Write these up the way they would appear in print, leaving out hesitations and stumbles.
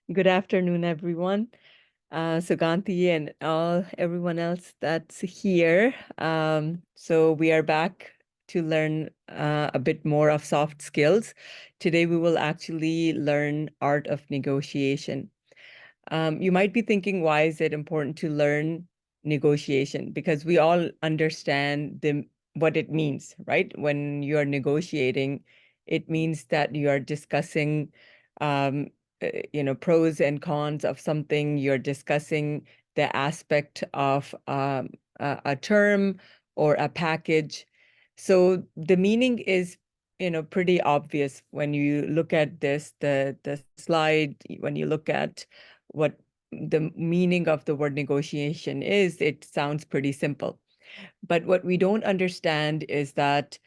Good afternoon, everyone. Suganti and everyone else that's here. So we are back to learn a bit more of soft skills. Today we will actually learn art of negotiation. You might be thinking, why is it important to learn negotiation? Because we all understand what it means, right? When you are negotiating, it means that you are discussing, um, pros and cons of something. You're discussing the aspect of a term or a package. So the meaning is, pretty obvious when you look at the slide, when you look at what the meaning of the word negotiation is, it sounds pretty simple. But what we don't understand is that,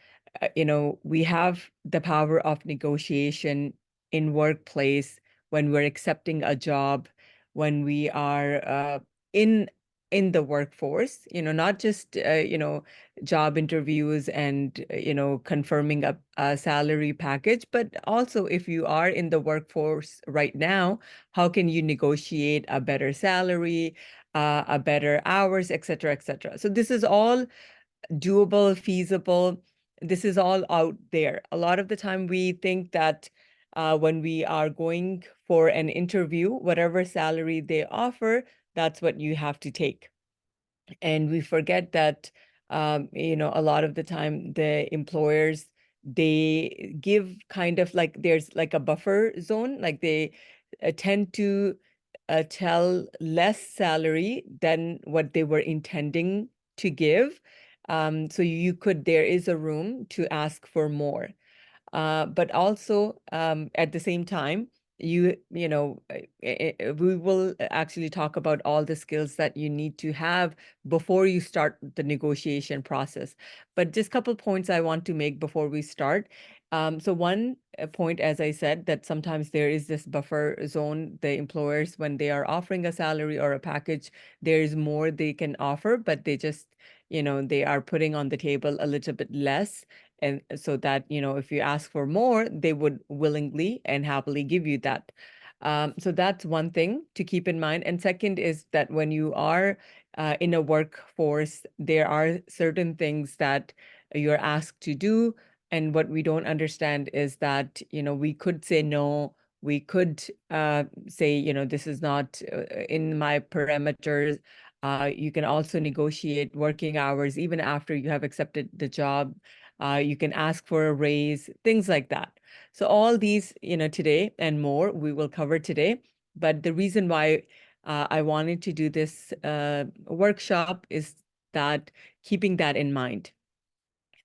we have the power of negotiation in workplace when we're accepting a job, when we are in in the workforce, not just, job interviews and, confirming a salary package, but also if you are in the workforce right now, how can you negotiate a better salary, a better hours, et cetera, et cetera. So this is all doable, feasible. This is all out there. A lot of the time we think that when we are going for an interview, whatever salary they offer, that's what you have to take. And we forget that, a lot of the time the employers, they give kind of like there's like a buffer zone, like they tend to tell less salary than what they were intending to give. So there is a room to ask for more. But also, at the same time, we will actually talk about all the skills that you need to have before you start the negotiation process. But just a couple points I want to make before we start. So one point, as I said, that sometimes there is this buffer zone. The employers, when they are offering a salary or a package, there is more they can offer, but they just, they are putting on the table a little bit less, and so that, if you ask for more, they would willingly and happily give you that. So that's one thing to keep in mind. And second is that when you are in a workforce, there are certain things that you're asked to do. And what we don't understand is that, we could say no. We could say, this is not in my parameters. You can also negotiate working hours even after you have accepted the job. You can ask for a raise, things like that. So all these, today and more, we will cover today. But the reason why I wanted to do this workshop is that keeping that in mind,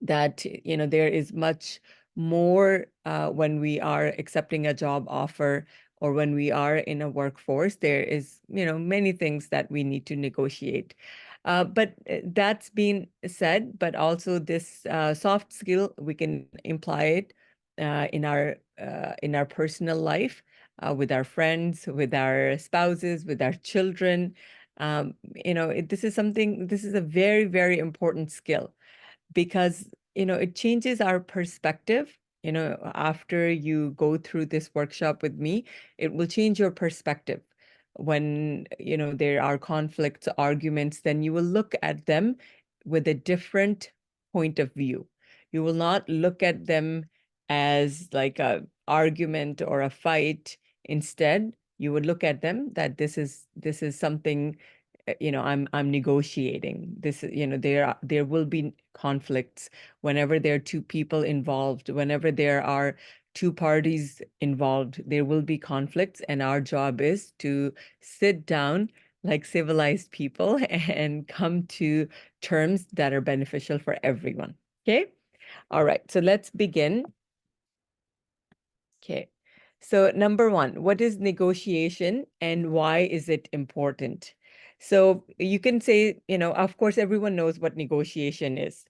that, there is much more when we are accepting a job offer or when we are in a workforce, there is, many things that we need to negotiate. But that's been said, but also this soft skill, we can imply it in our personal life, with our friends, with our spouses, with our children. This is something, this is a very, very important skill because, it changes our perspective. After you go through this workshop with me, it will change your perspective. When, there are conflicts, arguments, then you will look at them with a different point of view. You will not look at them as like a argument or a fight. Instead, you would look at them that this is something, I'm negotiating this. There will be conflicts whenever there are two people involved. Whenever there are two parties involved, there will be conflicts, and our job is to sit down like civilized people and come to terms that are beneficial for everyone. Okay. All right, so let's begin. Okay. So number one, what is negotiation and why is it important? So you can say, of course, everyone knows what negotiation is.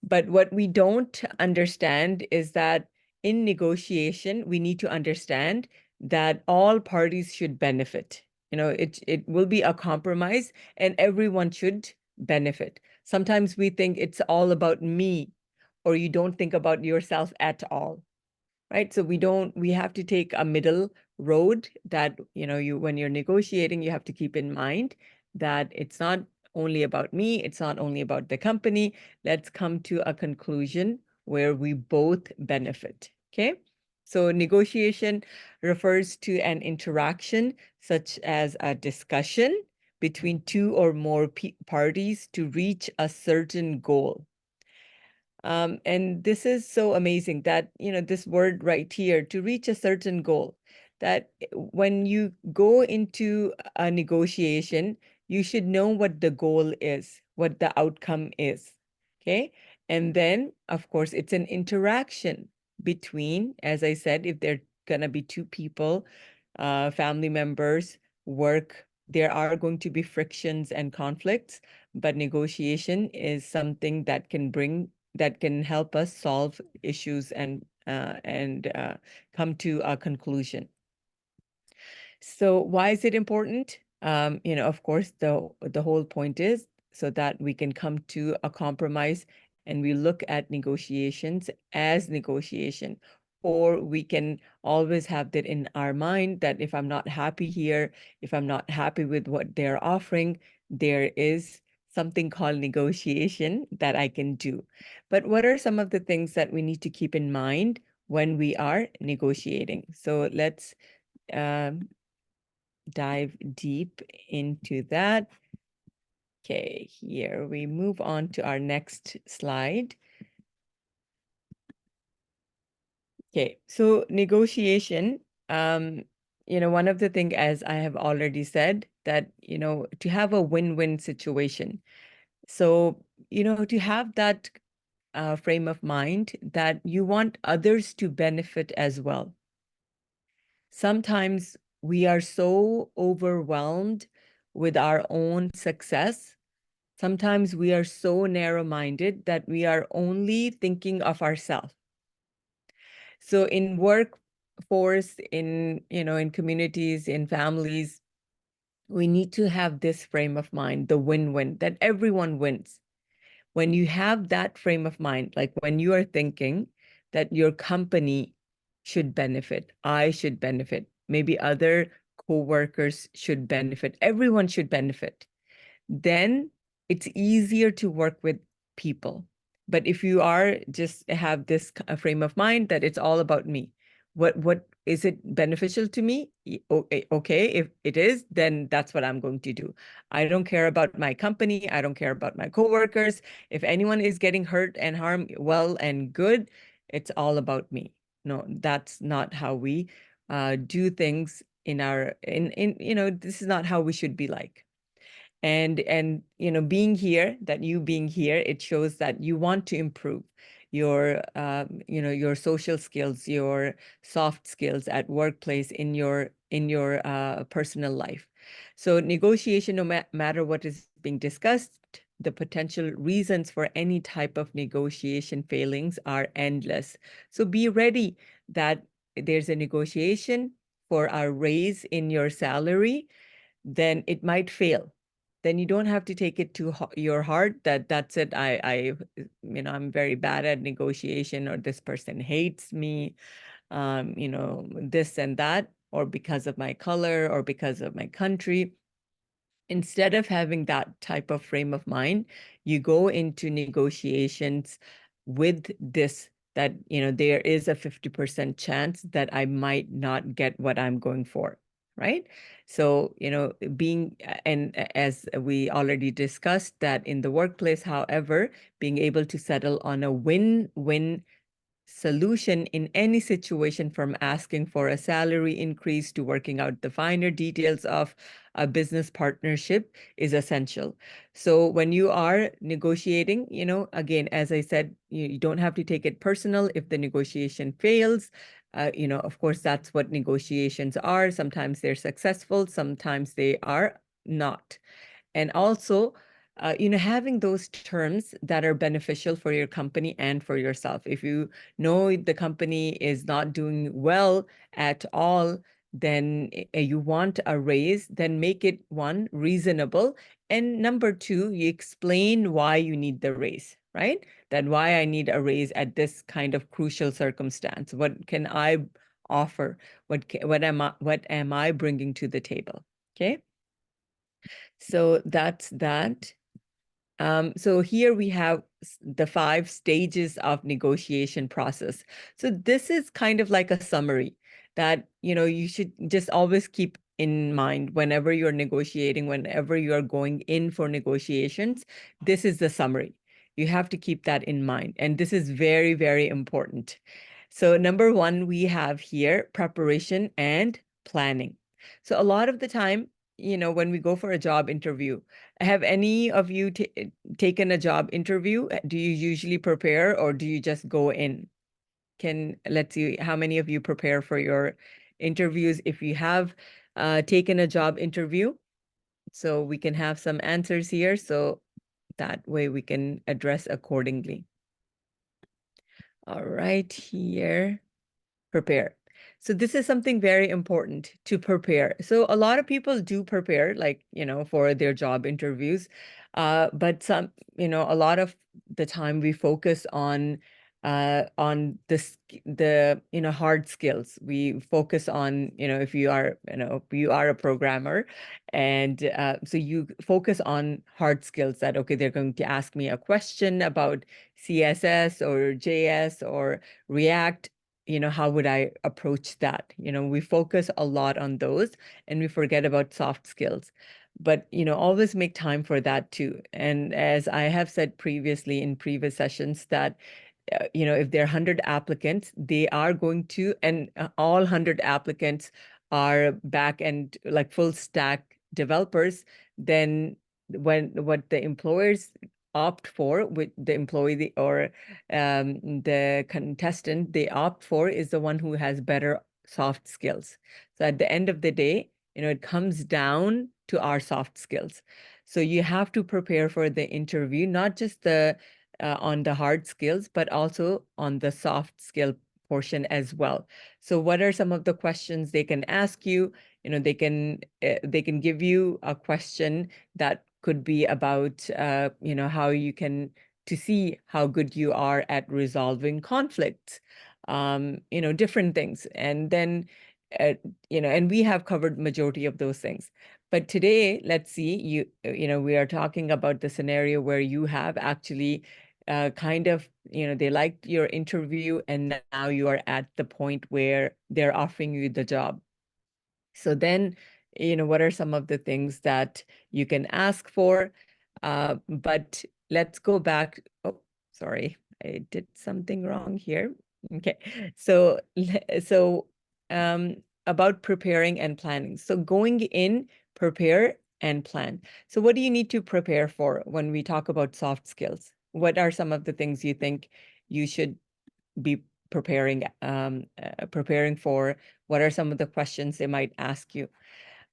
But what we don't understand is that in negotiation, we need to understand that all parties should benefit. It will be a compromise and everyone should benefit. Sometimes we think it's all about me, or you don't think about yourself at all, right? So we have to take a middle road that, when you're negotiating, you have to keep in mind that it's not only about me, it's not only about the company. Let's come to a conclusion where we both benefit, okay? So negotiation refers to an interaction such as a discussion between two or more parties to reach a certain goal. And this is so amazing that, this word right here, to reach a certain goal, that when you go into a negotiation, you should know what the goal is, what the outcome is. Okay. And then, of course, it's an interaction between, as I said, if there are going to be two people, family members, work, there are going to be frictions and conflicts, but negotiation is something that can help us solve issues and come to a conclusion. So why is it important? Of course, the whole point is so that we can come to a compromise and we look at negotiations as negotiation. Or we can always have that in our mind that if I'm not happy here, if I'm not happy with what they're offering, there is something called negotiation that I can do. But what are some of the things that we need to keep in mind when we are negotiating? So let's um, dive deep into that. Okay, here we move on to our next slide. Okay, so negotiation, one of the things, as I have already said, that, to have a win-win situation. So, to have that frame of mind that you want others to benefit as well. Sometimes we are so overwhelmed with our own success. Sometimes we are so narrow-minded that we are only thinking of ourselves. So in workforce, in communities, in families, we need to have this frame of mind, the win-win, that everyone wins. When you have that frame of mind, like when you are thinking that your company should benefit, I should benefit, maybe other co-workers should benefit, everyone should benefit, then it's easier to work with people. But if you are just have this frame of mind that it's all about me, what is it beneficial to me? Okay, if it is, then that's what I'm going to do. I don't care about my company. I don't care about my coworkers. If anyone is getting hurt and harmed, well and good, it's all about me. No, that's not how we do things this is not how we should be like. And being here, being here, it shows that you want to improve your social skills, your soft skills at workplace, in your personal life. So negotiation, no matter what is being discussed, the potential reasons for any type of negotiation failings are endless. So be ready that there's a negotiation for a raise in your salary, then it might fail. Then you don't have to take it to your heart that that's it. I'm very bad at negotiation, or this person hates me, this and that, or because of my color or because of my country. Instead of having that type of frame of mind, you go into negotiations with this, that, there is a 50% chance that I might not get what I'm going for, right? So, and as we already discussed, that in the workplace, however, being able to settle on a win-win solution in any situation, from asking for a salary increase to working out the finer details of a business partnership, is essential. So when you are negotiating, again, as I said, you don't have to take it personal if the negotiation fails. Of course, that's what negotiations are. Sometimes they're successful, sometimes they are not. And also, having those terms that are beneficial for your company and for yourself. If you know the company is not doing well at all, then you want a raise, then make it, one, reasonable, and number two, you explain why you need the raise, right? That why I need a raise at this kind of crucial circumstance. What can I offer? What am I bringing to the table? Okay. So that's that. So here we have the 5 stages of negotiation process. So this is kind of like a summary that, you should just always keep in mind whenever you're negotiating, whenever you're going in for negotiations. This is the summary. You have to keep that in mind. And this is very, very important. So number 1, we have here preparation and planning. So a lot of the time, when we go for a job interview, have any of you taken a job interview? Do you usually prepare or do you just go in? Let's see, how many of you prepare for your interviews if you have taken a job interview? So we can have some answers here, so that way we can address accordingly. All right, here. Prepare. So this is something very important to prepare. So a lot of people do prepare, like, for their job interviews. But a lot of the time we focus on the hard skills. We focus on, if you are a programmer, and so you focus on hard skills that, okay, they're going to ask me a question about CSS or JS or React. How would I approach that? We focus a lot on those and we forget about soft skills. But, always make time for that too. And as I have said previously in previous sessions that, if there are 100 applicants, they are going to, and all 100 applicants are back end, like full stack developers, then what the employers opt for with the employee or the contestant they opt for is the one who has better soft skills. So at the end of the day, it comes down to our soft skills. So you have to prepare for the interview, not just on the hard skills, but also on the soft skill portion as well. So what are some of the questions they can ask you? They can give you a question that could be about how you can to see how good you are at resolving conflicts, different things. And then and we have covered majority of those things. But today, let's see, we are talking about the scenario where you have actually kind of, they liked your interview and now you are at the point where they're offering you the job. So then, what are some of the things that you can ask for? But let's go back. Oh, sorry, I did something wrong here. Okay, so um, about preparing and planning. So going in, prepare and plan. So what do you need to prepare for when we talk about soft skills? What are some of the things you think you should be preparing for? What are some of the questions they might ask you?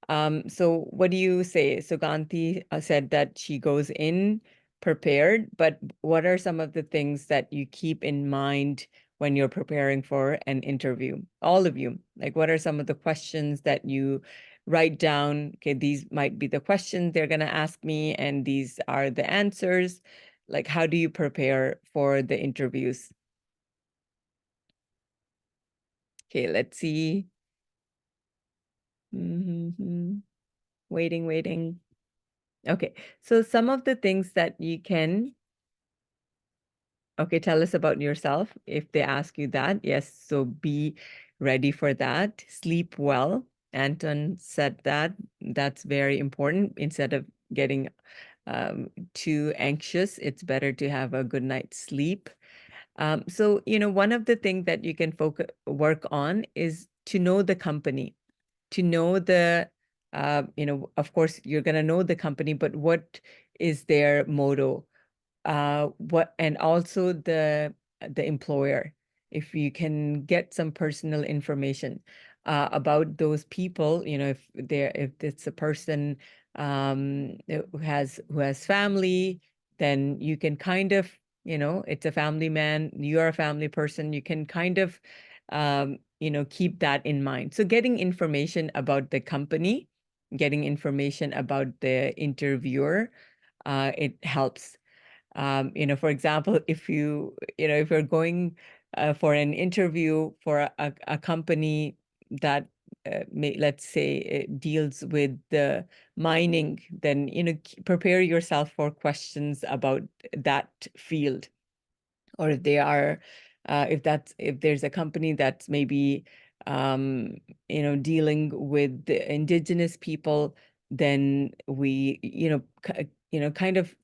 So what do you say? Suganti said that she goes in prepared, but what are some of the things that you keep in mind when you're preparing for an interview? All of you, like what are some of the questions that you write down? Okay, these might be the questions they're going to ask me, and these are the answers. Like, how do you prepare for the interviews? Okay, let's see. Waiting. Okay, so some of the things that you can, okay, tell us about yourself if they ask you that. Yes, so be ready for that. Sleep well. Anton said that. That's very important. Instead of getting too anxious, it's better to have a good night's sleep. So, one of the things that you can work on is to know the company, to know of course, you're going to know the company, but what is their motto? And also the employer. If you can get some personal information about those people, if it's a person who has family, then you can kind of, it's a family man, you're a family person, you can kind of keep that in mind. So getting information about the company, getting information about the interviewer, it helps. For example, if if you're going for an interview for a company that let's say, deals with the mining, then, prepare yourself for questions about that field. Or if there's a company that's maybe dealing with the indigenous people, then we kind of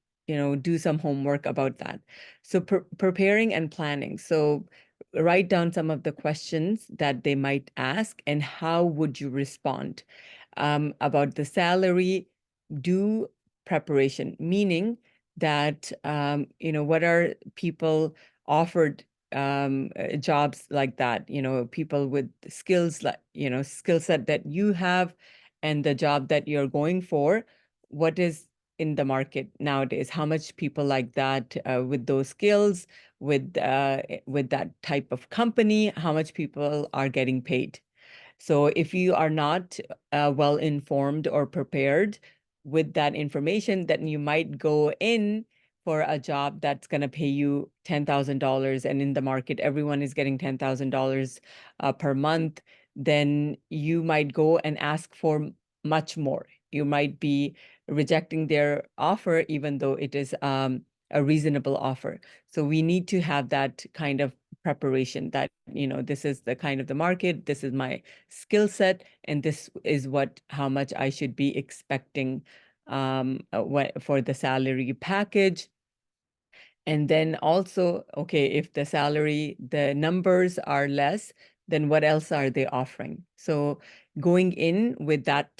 do some homework about that. So preparing and planning. So write down some of the questions that they might ask and how would you respond. About the salary, do preparation, meaning that what are people offered jobs like that, people with skills, like skill set that you have, and the job that you're going for, what is in the market nowadays, how much people like that with those skills, with that type of company, how much people are getting paid. So if you are not well informed or prepared with that information, then you might go in for a job that's going to pay you $10,000, and in the market, everyone is getting $10,000 per month. Then you might go and ask for much more. You might be rejecting their offer, even though it is a reasonable offer. So we need to have that kind of preparation, that, this is the kind of the market, this is my skill set, and this is how much I should be expecting for the salary package. And then also, okay, if the numbers are less, then what else are they offering? So going in with that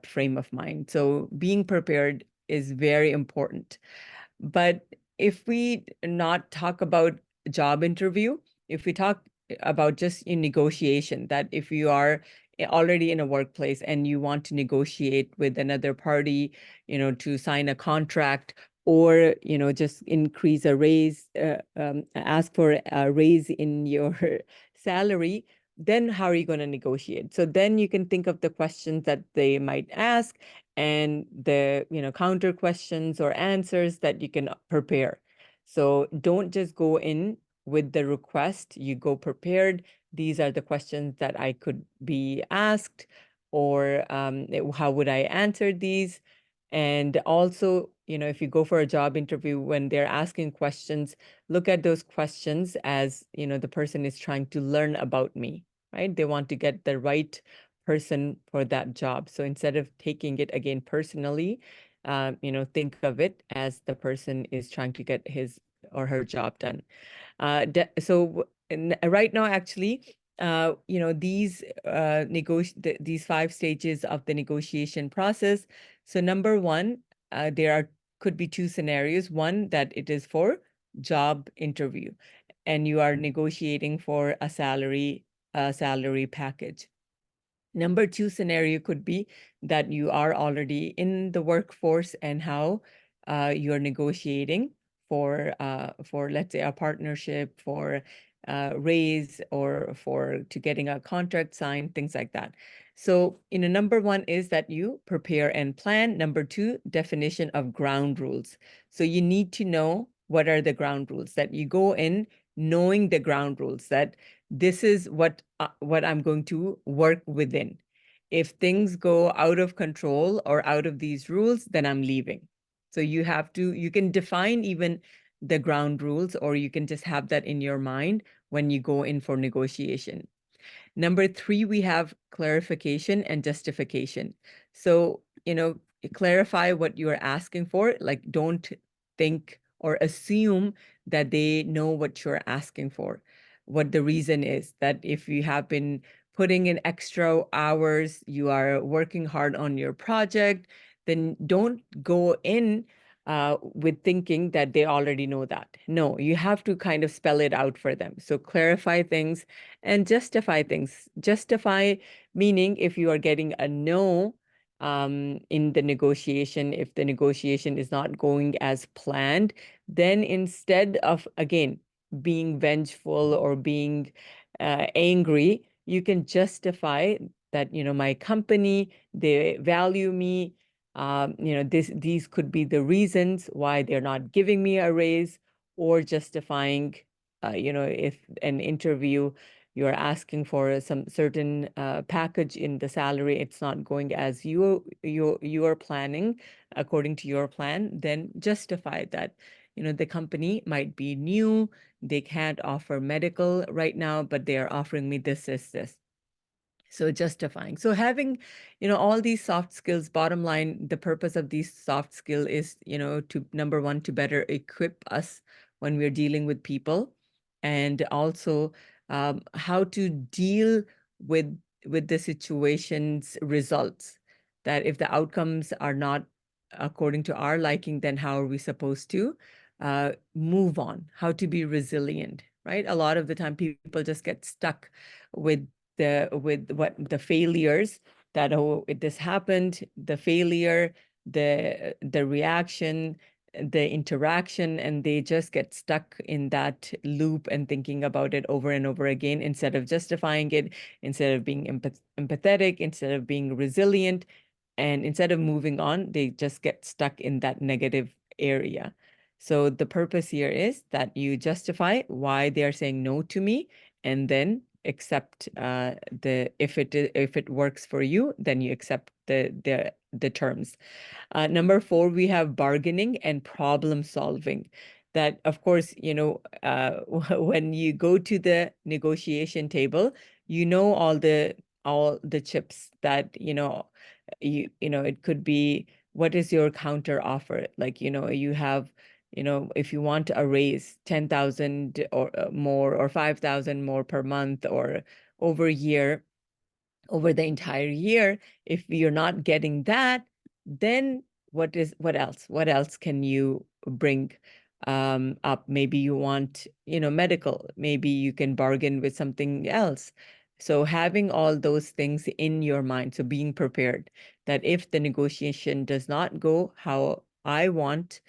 frame of mind. So being prepared is very important. But if we not talk about job interview, if we talk about just in negotiation, that if you are already in a workplace and you want to negotiate with another party, to sign a contract, or, just increase a raise, ask for a raise in your salary, then how are you going to negotiate? So then you can think of the questions that they might ask, and the counter questions or answers that you can prepare. So don't just go in with the request, you go prepared. These are the questions that I could be asked, or how would I answer these? And also, if you go for a job interview, when they're asking questions, look at those questions as, the person is trying to learn about me, right? They want to get the right person for that job. So instead of taking it again personally, think of it as the person is trying to get his or her job done. Right now, actually, these 5 stages of the negotiation process. So number one, could be 2 scenarios. One, that it is for job interview, and you are negotiating for a salary package. Number 2 scenario could be that you are already in the workforce, and how you're negotiating for, let's say, a partnership, for raise, or to getting a contract signed, things like that. So, number 1 is that you prepare and plan. Number 2, definition of ground rules. So you need to know what are the ground rules, that you go in knowing the ground rules, that this is what I'm going to work within. If things go out of control or out of these rules, then I'm leaving. So you can define even the ground rules, or you can just have that in your mind when you go in for negotiation. Number 3, we have clarification and justification. So, clarify what you are asking for. Like, don't think or assume that they know what you're asking for, what the reason is. That if you have been putting in extra hours, you are working hard on your project, then don't go in with thinking that they already know that. No, you have to kind of spell it out for them. So clarify things and justify things. Justify meaning, if you are getting a no in the negotiation, if the negotiation is not going as planned, then instead of, again, being vengeful or being angry, you can justify that, my company, they value me, these could be the reasons why they're not giving me a raise, or justifying, if an interview you're asking for some certain package in the salary, it's not going as you are planning according to your plan, then justify that. The company might be new, they can't offer medical right now, but they are offering me this. So justifying. So having, all these soft skills, bottom line, the purpose of these soft skill is, to number one, to better equip us when we're dealing with people, and also how to deal with the situation's results. That if the outcomes are not according to our liking, then how are we supposed to move on? How to be resilient, right? A lot of the time, people just get stuck with what the failures, that this happened, the failure, the reaction, the interaction, and they just get stuck in that loop and thinking about it over and over again, instead of justifying it, instead of being empathetic, instead of being resilient, and instead of moving on, they just get stuck in that negative area. So the purpose here is that you justify why they are saying no to me, and then accept if it works for you, then you accept the terms. Number four, we have bargaining and problem solving. That, of course, when you go to the negotiation table, all the chips that, it could be, what is your counter offer? Like, you have, if you want a raise, 10,000 or more, or 5,000 more per month, or over a year, over the entire year, if you're not getting that, then what else? What else can you bring up? Maybe you want, medical. Maybe you can bargain with something else. So having all those things in your mind, so being prepared that if the negotiation does not go how I want,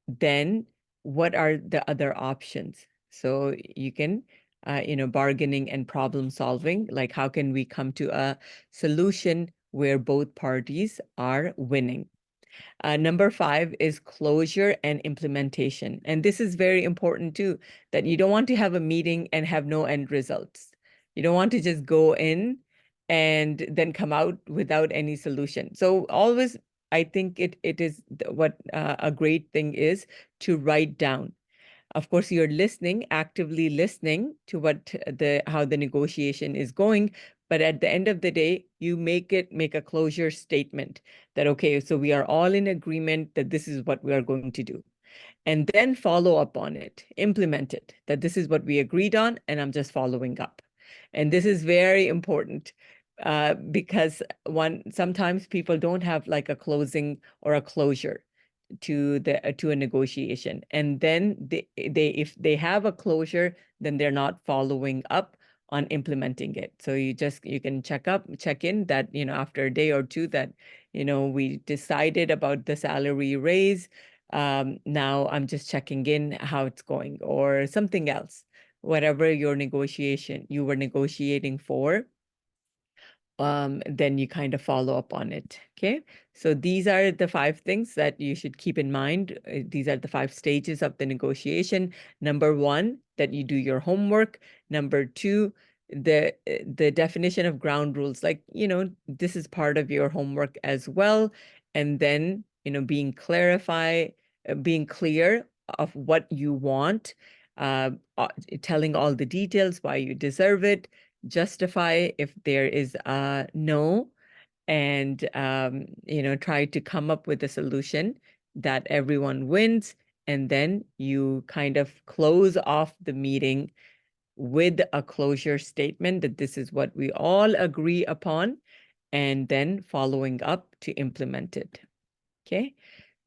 then what are the other options? So you can, bargaining and problem solving, like how can we come to a solution where both parties are winning? Number five is closure and implementation. And this is very important too, that you don't want to have a meeting and have no end results. You don't want to just go in and then come out without any solution. So always, I think it is what a great thing is to write down. Of course, you're listening, actively listening to how the negotiation is going. But at the end of the day, you make a closure statement that, okay, so we are all in agreement that this is what we are going to do. And then follow up on it, implement it, that this is what we agreed on, and I'm just following up. And this is very important because sometimes people don't have like a closing or a closure to a negotiation, and then they if they have a closure, then they're not following up on implementing it. So you can check in that, after a day or two, that, we decided about the salary raise. Now I'm just checking in how it's going, or something else, whatever you were negotiating for. Then you kind of follow up on it. Okay. So these are the five things that you should keep in mind. These are the five stages of the negotiation. Number one, that you do your homework. Number two, the definition of ground rules, like, this is part of your homework as well. And then, being clear of what you want, telling all the details, why you deserve it, justify if there is a no, and try to come up with a solution that everyone wins, and then you kind of close off the meeting with a closure statement that this is what we all agree upon, and then following up to implement it. Okay.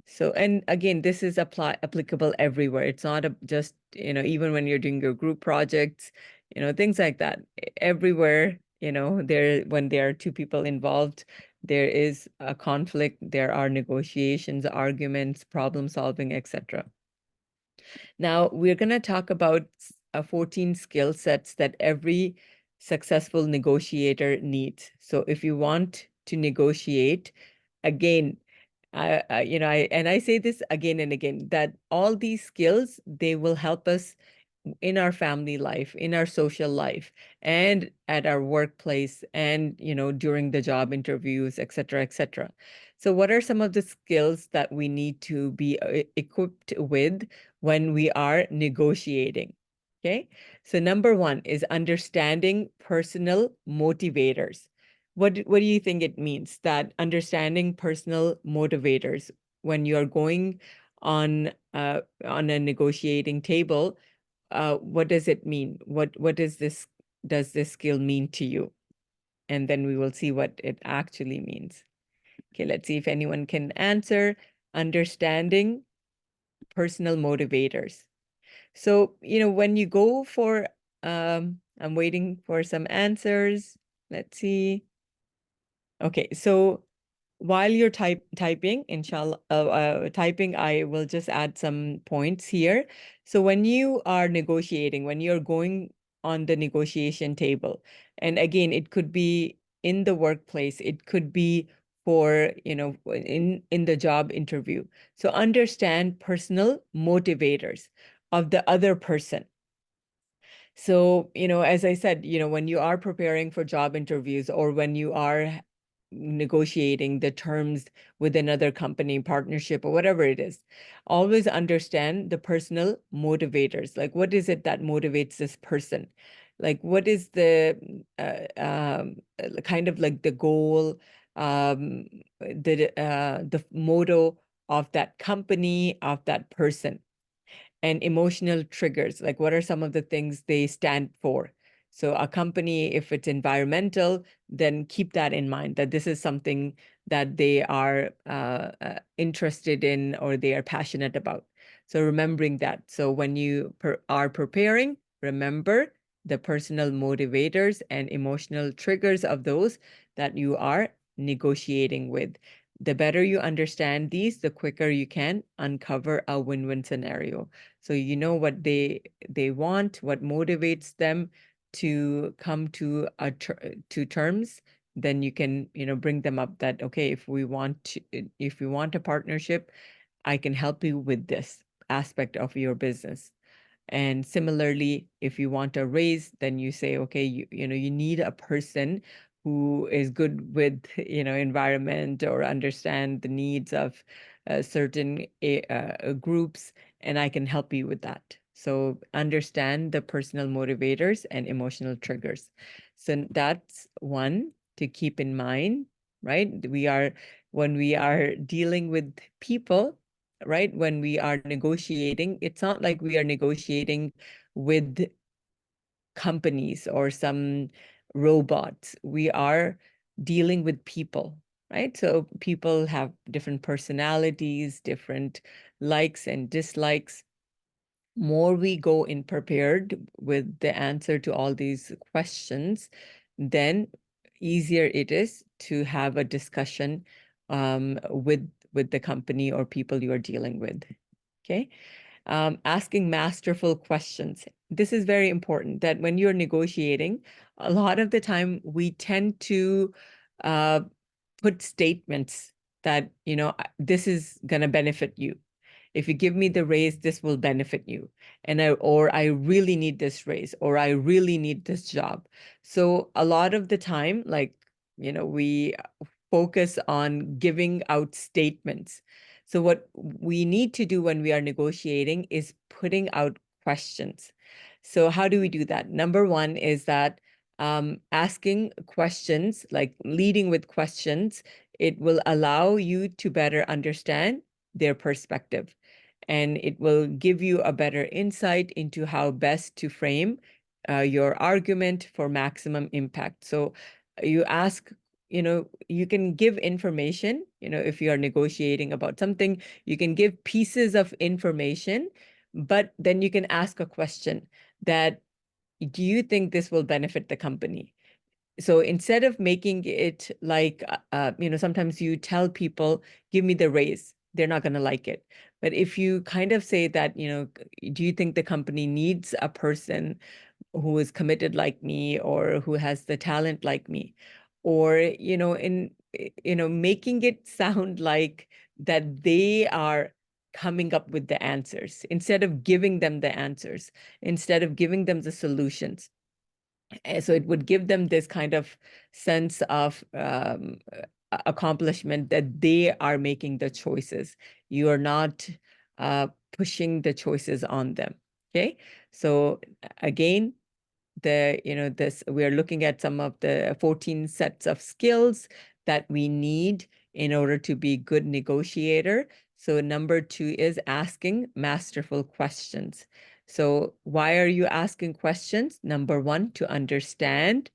So, and again, this is applicable everywhere. It's not just, even when you're doing your group projects, things like that. Everywhere, when there are two people involved, there is a conflict, there are negotiations, arguments, problem solving, etc. Now, we're going to talk about 14 skill sets that every successful negotiator needs. So if you want to negotiate, again, I say this again and again, that all these skills, they will help us in our family life, in our social life, and at our workplace, and during the job interviews, et cetera, et cetera. So what are some of the skills that we need to be equipped with when we are negotiating? Okay, so number one is understanding personal motivators. What do you think it means, that understanding personal motivators when you are going on a negotiating table? What does it mean? Does this skill mean to you? And then we will see what it actually means. Okay, let's see if anyone can answer. Understanding personal motivators. So, when you go for, I'm waiting for some answers. Let's see. Okay, so while you're typing, inshallah, typing, I will just add some points here. So when you are negotiating, when you're going on the negotiation table, and again, it could be in the workplace, it could be for, in the job interview. So understand personal motivators of the other person. So, as I said, when you are preparing for job interviews, or when you are negotiating the terms with another company, partnership, or whatever it is, always understand the personal motivators. Like, what is it that motivates this person? Like, what is the kind of like the goal, the motto of that company, of that person? And emotional triggers, like what are some of the things they stand for? So a company, if it's environmental, then keep that in mind, that this is something that they are interested in, or they are passionate about. So remembering that. So when you are preparing, remember the personal motivators and emotional triggers of those that you are negotiating with. The better you understand these, the quicker you can uncover a win-win scenario. So you know what they want, what motivates them to come to to terms. Then you can, bring them up that, okay, if we want a partnership, I can help you with this aspect of your business. And similarly, if you want a raise, then you say, okay, you need a person who is good with, environment, or understand the needs of certain groups, and I can help you with that. So understand the personal motivators and emotional triggers. So that's one to keep in mind, right? When we are dealing with people, right? When we are negotiating, it's not like we are negotiating with companies or some robots. We are dealing with people, right? So people have different personalities, different likes and dislikes. More we go in prepared with the answer to all these questions, then easier it is to have a discussion with the company or people you are dealing with. Okay. Asking masterful questions. This is very important, that when you're negotiating, a lot of the time we tend to uh, put statements that, this is going to benefit you. If you give me the raise, this will benefit you. Or I really need this raise, or I really need this job. So a lot of the time, like, we focus on giving out statements. So what we need to do when we are negotiating is putting out questions. So how do we do that? Number one is that asking questions, like leading with questions, it will allow you to better understand their perspective, and it will give you a better insight into how best to frame your argument for maximum impact. So you ask, you can give information, if you are negotiating about something, you can give pieces of information, but then you can ask a question that, do you think this will benefit the company? So instead of making it like, sometimes you tell people, give me the raise, they're not going to like it. But if you kind of say that, do you think the company needs a person who is committed like me, or who has the talent like me? or, making it sound like that they are coming up with the answers instead of giving them the answers, instead of giving them the solutions. So it would give them this kind of sense of accomplishment that they are making the choices. You are not pushing the choices on them. Okay. So again, we are looking at some of the 14 sets of skills that we need in order to be a good negotiator. So number 2 is asking masterful questions. So why are you asking questions? Number 1, to understand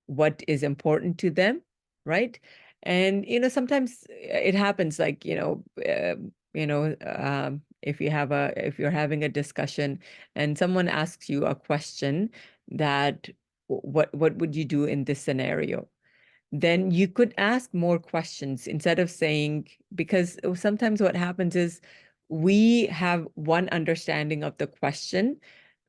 what is important to them, right? And sometimes it happens, like if you're having a discussion and someone asks you a question that what would you do in this scenario? Then you could ask more questions instead of saying, because sometimes what happens is we have one understanding of the question,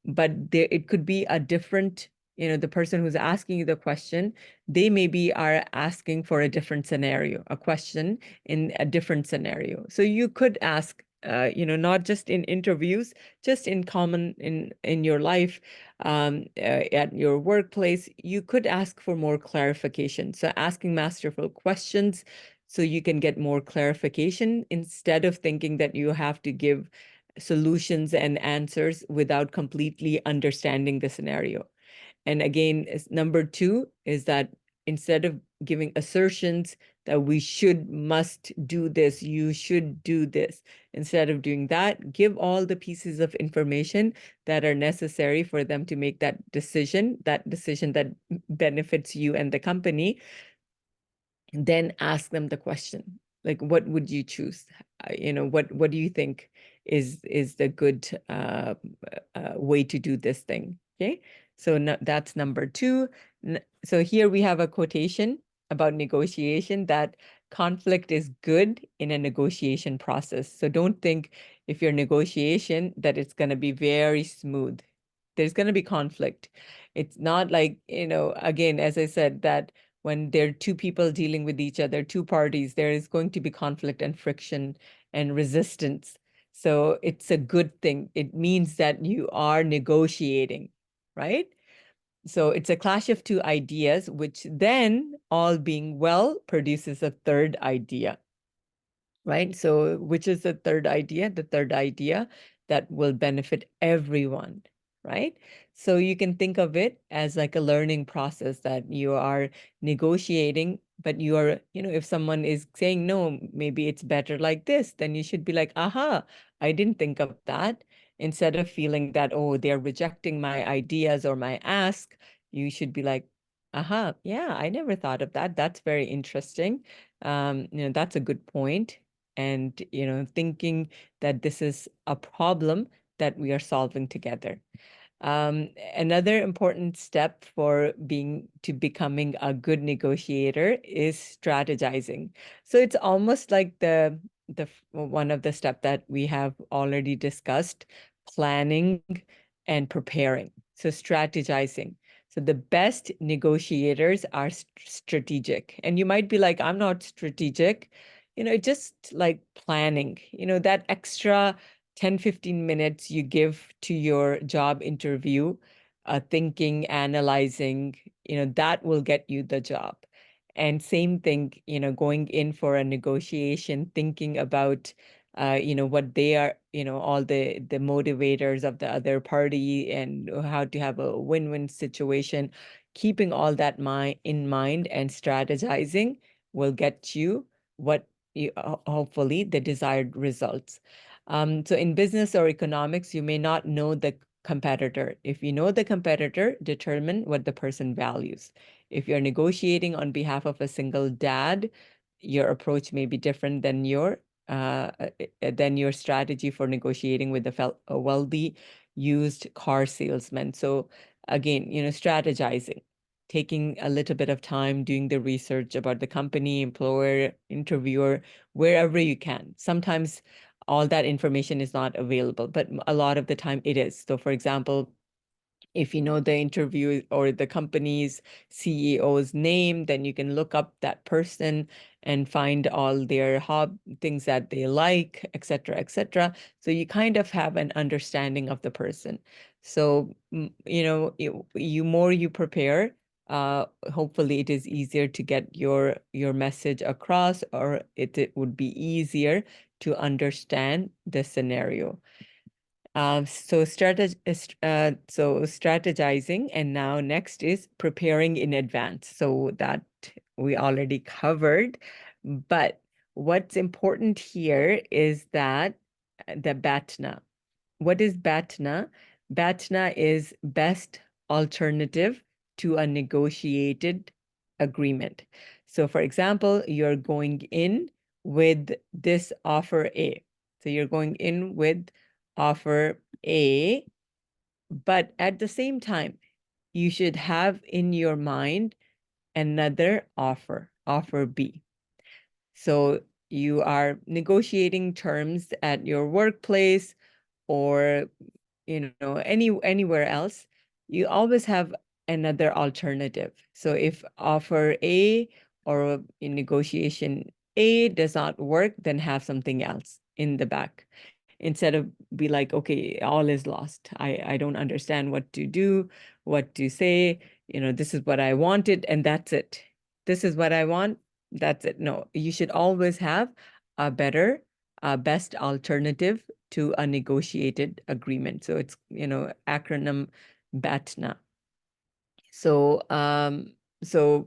but it could be a different, the person who's asking you the question, they maybe are asking for a different scenario, a question in a different scenario. So you could ask, not just in interviews, just in common in your life, at your workplace, you could ask for more clarification. So asking masterful questions so you can get more clarification instead of thinking that you have to give solutions and answers without completely understanding the scenario. And again, number 2 is that instead of giving assertions that we must do this, you should do this, instead of doing that, give all the pieces of information that are necessary for them to make that decision that benefits you and the company. Then ask them the question, like, what would you choose? What do you think is the good way to do this thing? Okay, so that's number 2. So here we have a quotation about negotiation, that conflict is good in a negotiation process. So don't think if your negotiation that it's going to be very smooth. There's going to be conflict. It's not like, again, as I said, that when there are two people dealing with each other, two parties, there is going to be conflict and friction and resistance. So it's a good thing. It means that you are negotiating, right? So it's a clash of two ideas, which then, all being well, produces a third idea, right? So which is the third idea? The third idea that will benefit everyone, right? So you can think of it as like a learning process, that you are negotiating, but you are, if someone is saying, no, maybe it's better like this, then you should be like, aha, I didn't think of that. Instead of feeling that, oh, they're rejecting my ideas or my ask, you should be like, aha, yeah, I never thought of that. That's very interesting. That's a good point. And, thinking that this is a problem that we are solving together. Another important step for becoming a good negotiator is strategizing. So it's almost like the one of the steps that we have already discussed, planning and preparing. So strategizing. So the best negotiators are strategic. And you might be like, I'm not strategic. Just like planning, that extra 10-15 minutes you give to your job interview, thinking, analyzing, that will get you the job. And same thing, going in for a negotiation, thinking about, what they are, all the motivators of the other party and how to have a win-win situation, keeping all that in mind and strategizing will get you what hopefully the desired results. So in business or economics, you may not know the competitor. If you know the competitor, determine what the person values. If you're negotiating on behalf of a single dad, your approach may be different than your strategy for negotiating with a wealthy used car salesman. So again, strategizing, taking a little bit of time doing the research about the company, employer, interviewer, wherever you can. Sometimes all that information is not available, but a lot of the time it is. So for example, If you know the interview or the company's CEO's name, then you can look up that person and find all their things that they like, et cetera, et cetera. So you kind of have an understanding of the person. So, you more you prepare, hopefully it is easier to get your message across, or it would be easier to understand the scenario. So strategizing, and now next is preparing in advance. So that we already covered, but what's important here is that the BATNA. What is BATNA? BATNA is best alternative to a negotiated agreement. So for example, you're going in with this offer A. So you're going in with offer A, but at the same time, you should have in your mind another offer, offer B. So you are negotiating terms at your workplace, or anywhere else, you always have another alternative. So if offer A or in negotiation A does not work, then have something else in the back, instead of be like, okay, all is lost. I don't understand what to do, what to say. This is what I wanted, and that's it. This is what I want, that's it. No, you should always have a better, best alternative to a negotiated agreement. So it's, acronym BATNA. So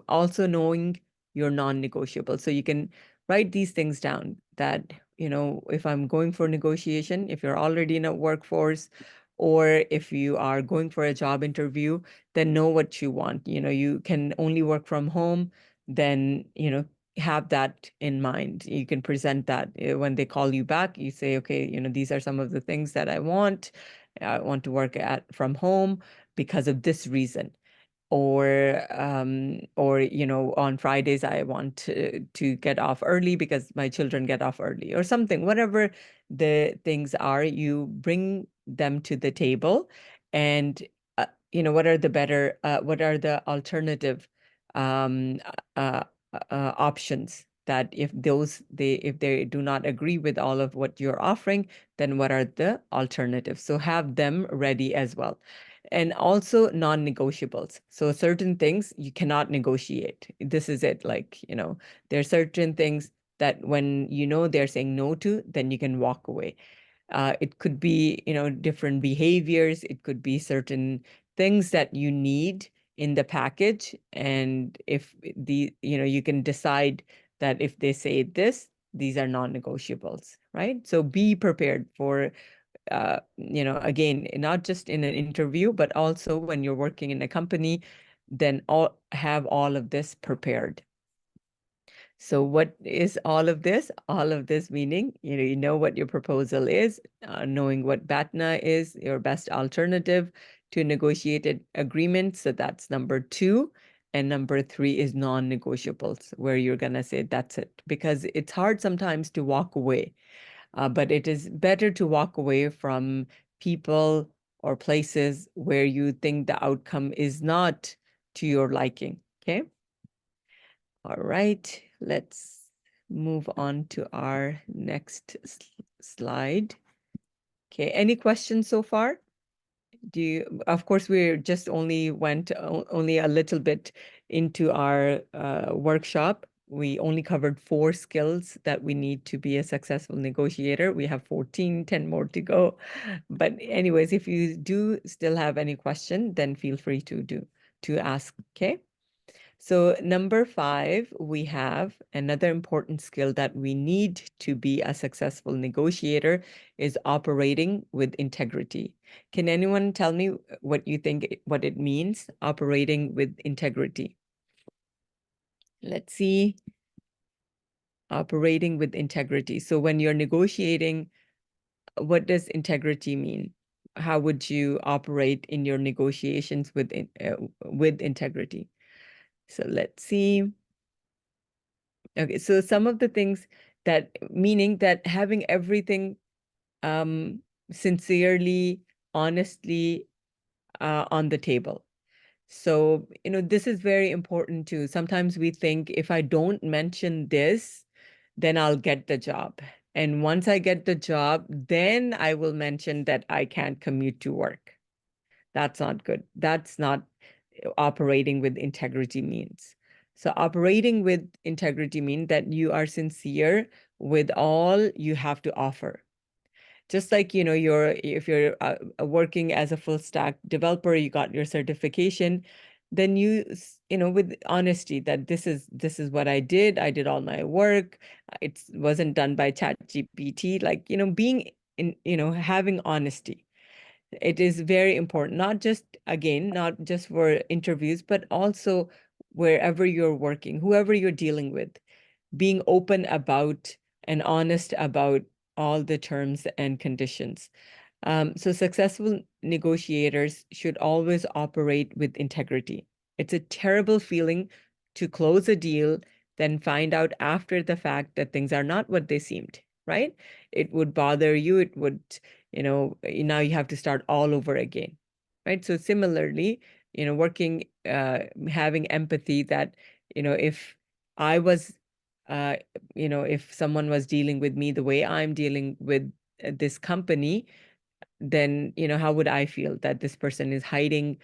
also knowing your non-negotiable. So you can write these things down that, if I'm going for negotiation, if you're already in a workforce, or if you are going for a job interview, then know what you want. You can only work from home, then, have that in mind. You can present that when they call you back. You say, okay, these are some of the things that I want. I want to work from home because of this reason, or on Fridays I want to get off early because my children get off early, or something. Whatever the things are, you bring them to the table, and what are the alternative um, uh, options, that if they do not agree with all of what you're offering, then what are the alternatives? So have them ready as well. And also non-negotiables. So certain things you cannot negotiate. This is it. Like, there are certain things that when they're saying no to, then you can walk away. It could be, different behaviors. It could be certain things that you need in the package. And if you can decide that if they say this, these are non-negotiables, right? So be prepared for again, not just in an interview, but also when you're working in a company, then have all of this prepared. So what is all of this? All of this meaning, you know what your proposal is, knowing what BATNA is, your best alternative to negotiated agreement. So that's number 2. And number 3 is non-negotiables, where you're going to say, that's it. Because it's hard sometimes to walk away. But it is better to walk away from people or places where you think the outcome is not to your liking. Okay. All right. Let's move on to our next slide. Okay. Any questions so far? Of course, we just only went only a little bit into our workshop. We only covered 4 skills that we need to be a successful negotiator. We have 14, 10 more to go. But anyways, if you do still have any question, then feel free to ask, okay? So number 5, we have another important skill that we need to be a successful negotiator is operating with integrity. Can anyone tell me what you think, what it means, operating with integrity? Let's see. Operating with integrity. So when you're negotiating, what does integrity mean? How would you operate in your negotiations with integrity? So let's see. Okay, so some of the things that, meaning that having everything sincerely, honestly, on the table. So, this is very important too. Sometimes we think if I don't mention this, then I'll get the job. And once I get the job, then I will mention that I can't commute to work. That's not good. That's not operating with integrity means. So operating with integrity means that you are sincere with all you have to offer. Just like, if you're working as a full stack developer, you got your certification, then with honesty that this is what I did. I did all my work. It wasn't done by ChatGPT. Like, being in, having honesty. It is very important, not just for interviews, but also wherever you're working, whoever you're dealing with, being open about and honest about all the terms and conditions. So successful negotiators should always operate with integrity. It's a terrible feeling to close a deal, then find out after the fact that things are not what they seemed, right? It would bother you. It would, now you have to start all over again, right? So similarly, working, having empathy that, if I was, if someone was dealing with me the way I'm dealing with this company, then how would I feel that this person is hiding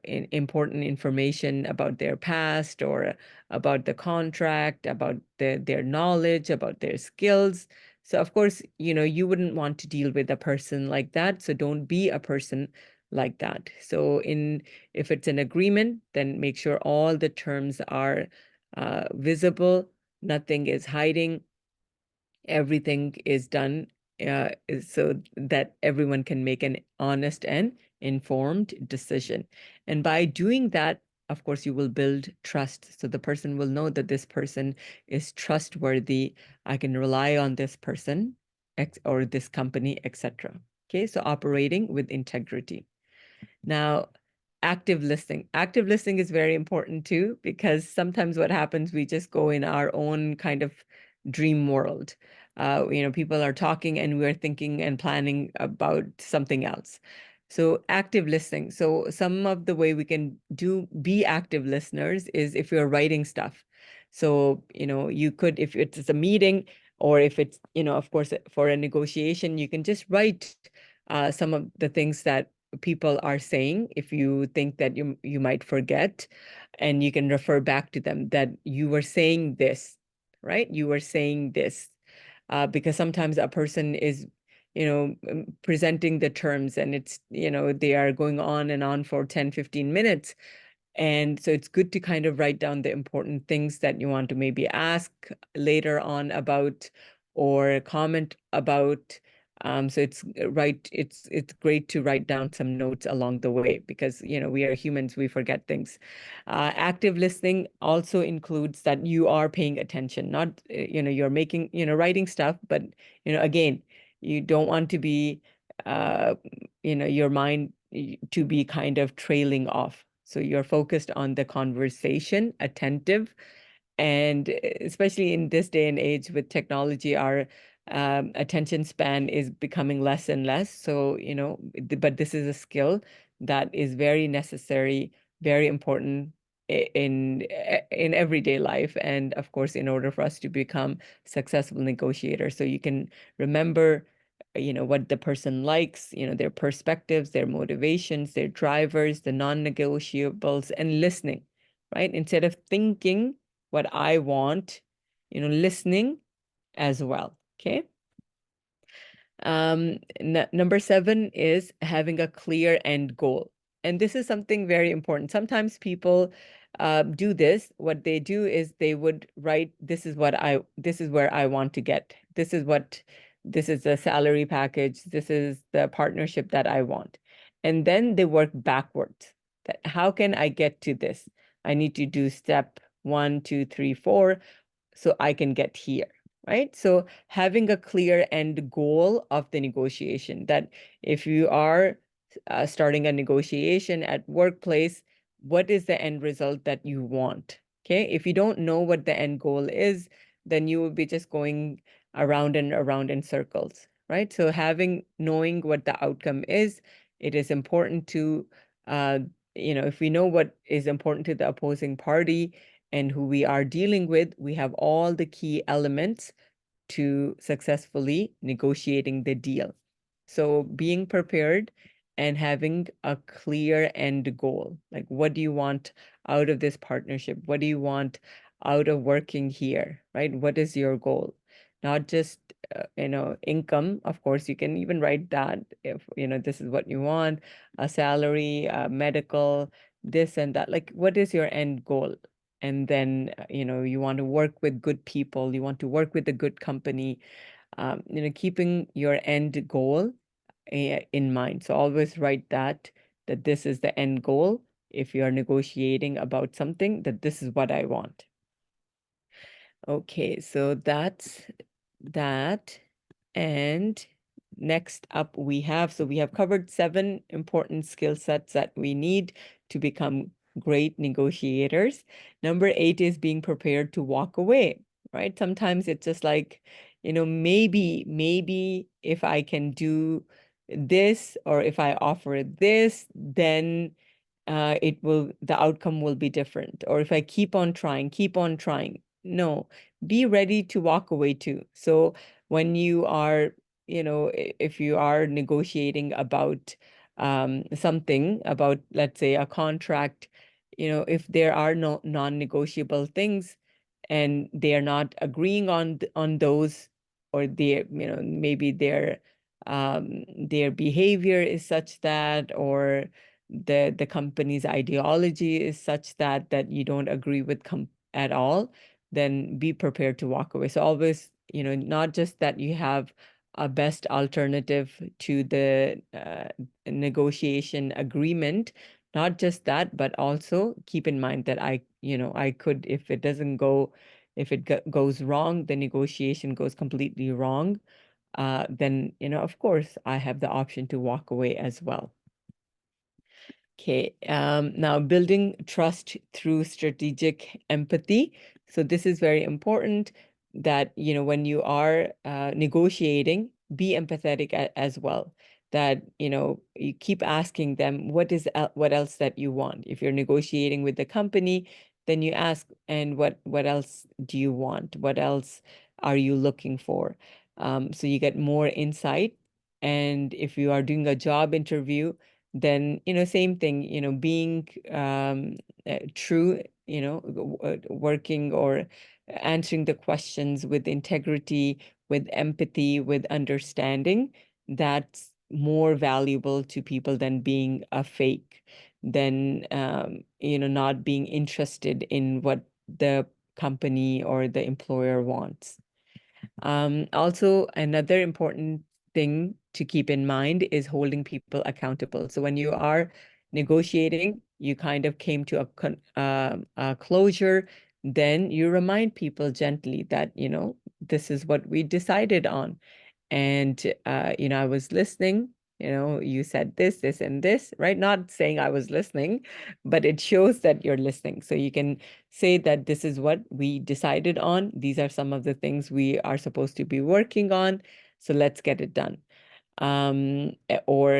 important information about their past or about the contract, about their knowledge, about their skills. So of course, you wouldn't want to deal with a person like that. So don't be a person like that. So if it's an agreement, then make sure all the terms are visible, nothing is hiding, everything is done so that everyone can make an honest and informed decision. And by doing that, of course, you will build trust. So the person will know that this person is trustworthy. I can rely on this person or this company, etc. Okay, so operating with integrity. Now, active listening. Active listening is very important too, because sometimes what happens, we just go in our own kind of dream world. People are talking and we're thinking and planning about something else. So active listening. So some of the way we can be active listeners is if you're writing stuff. So, you could, if it's a meeting or if it's, of course, for a negotiation, you can just write some of the things that people are saying if you think that you might forget, and you can refer back to them that you were saying this, right? You were saying this, because sometimes a person is presenting the terms, and it's they are going on and on for 10-15 minutes, and so it's good to kind of write down the important things that you want to maybe ask later on about or comment about. So it's great to write down some notes along the way, because we are humans, we forget things. Active listening also includes that you are paying attention, not you're making writing stuff, but again, you don't want to be your mind to be kind of trailing off. So you're focused on the conversation, attentive, and especially in this day and age with technology, our attention span is becoming less and less. So, but this is a skill that is very necessary, very important in everyday life, and of course, in order for us to become successful negotiators. So you can remember what the person likes, their perspectives, their motivations, their drivers, the non-negotiables, and listening, right? Instead of thinking what I want, listening as well. Okay. Number 7 is having a clear end goal. And this is something very important. Sometimes people do this. What they do is they would write, this is where I want to get. This is the salary package. This is the partnership that I want. And then they work backwards. That how can I get to this? I need to do step 1, 2, 3, 4, so I can get here, right? So having a clear end goal of the negotiation, that if you are starting a negotiation at workplace, what is the end result that you want? Okay, if you don't know what the end goal is, then you will be just going around and around in circles, right? So knowing what the outcome is it is important to, if we know what is important to the opposing party and who we are dealing with, we have all the key elements to successfully negotiating the deal. So being prepared and having a clear end goal, like what do you want out of this partnership? What do you want out of working here, right? What is your goal? Not just, income. Of course, you can even write that if, this is what you want, a salary, medical, this and that. Like, what is your end goal? And then, you want to work with good people, you want to work with a good company, keeping your end goal in mind. So always write that this is the end goal. If you are negotiating about something, that this is what I want. Okay, so that's that. And next up we have covered 7 important skill sets that we need to become great negotiators. Number 8 is being prepared to walk away, right? Sometimes it's just like, maybe if I can do this, or if I offer this, then the outcome will be different. Or if I keep on trying. No, be ready to walk away too. So when you are, if you are negotiating about something, about, let's say, a contract, if there are no non-negotiable things and they are not agreeing on those, or maybe their behavior is such that, or the company's ideology is such that you don't agree with at all, then be prepared to walk away. So always, not just that you have a best alternative to the negotiation agreement, not just that, but also keep in mind that I could, if it doesn't go, if it goes wrong, the negotiation goes completely wrong, then, of course, I have the option to walk away as well. Okay, now building trust through strategic empathy. So this is very important that, when you are negotiating, be empathetic as well. That, you keep asking them, what else that you want? If you're negotiating with the company, then you ask, and what else do you want? What else are you looking for? So you get more insight. And if you are doing a job interview, then, same thing, being true, working or answering the questions with integrity, with empathy, with understanding, that's more valuable to people than being a fake, than, not being interested in what the company or the employer wants. Also, another important thing to keep in mind is holding people accountable. So when you are negotiating, you kind of came to a closure, then you remind people gently that, this is what we decided on. And, I was listening, you said this, and this, right? Not saying I was listening, but it shows that you're listening. So you can say that this is what we decided on. These are some of the things we are supposed to be working on. So let's get it done. Or,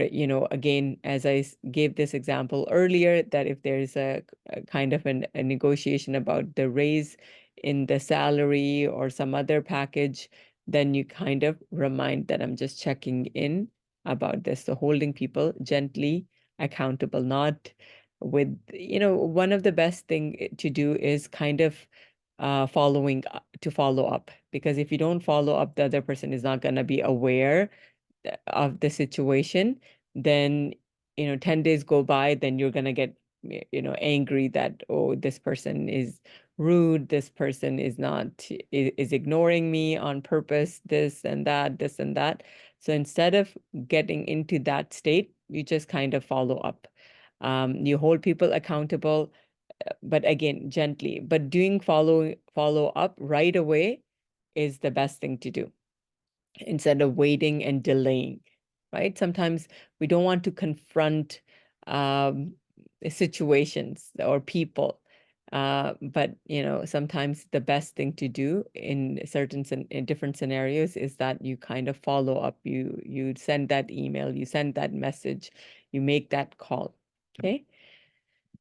again, as I gave this example earlier, that if there's a kind of a negotiation about the raise in the salary or some other package, then you kind of remind that I'm just checking in about this. So holding people gently accountable, not with, one of the best thing to do is kind of to follow up, because if you don't follow up, the other person is not going to be aware of the situation. Then, 10 days go by, then you're going to get, angry that, oh, this person is rude, this person is not, is ignoring me on purpose, this and that. So instead of getting into that state, you just kind of follow up. You hold people accountable, but again, gently. But doing follow up right away is the best thing to do, instead of waiting and delaying, right? Sometimes we don't want to confront um, situations or people. But, sometimes the best thing to do in in different scenarios is that you kind of follow up. You send that email, you send that message, you make that call. Okay.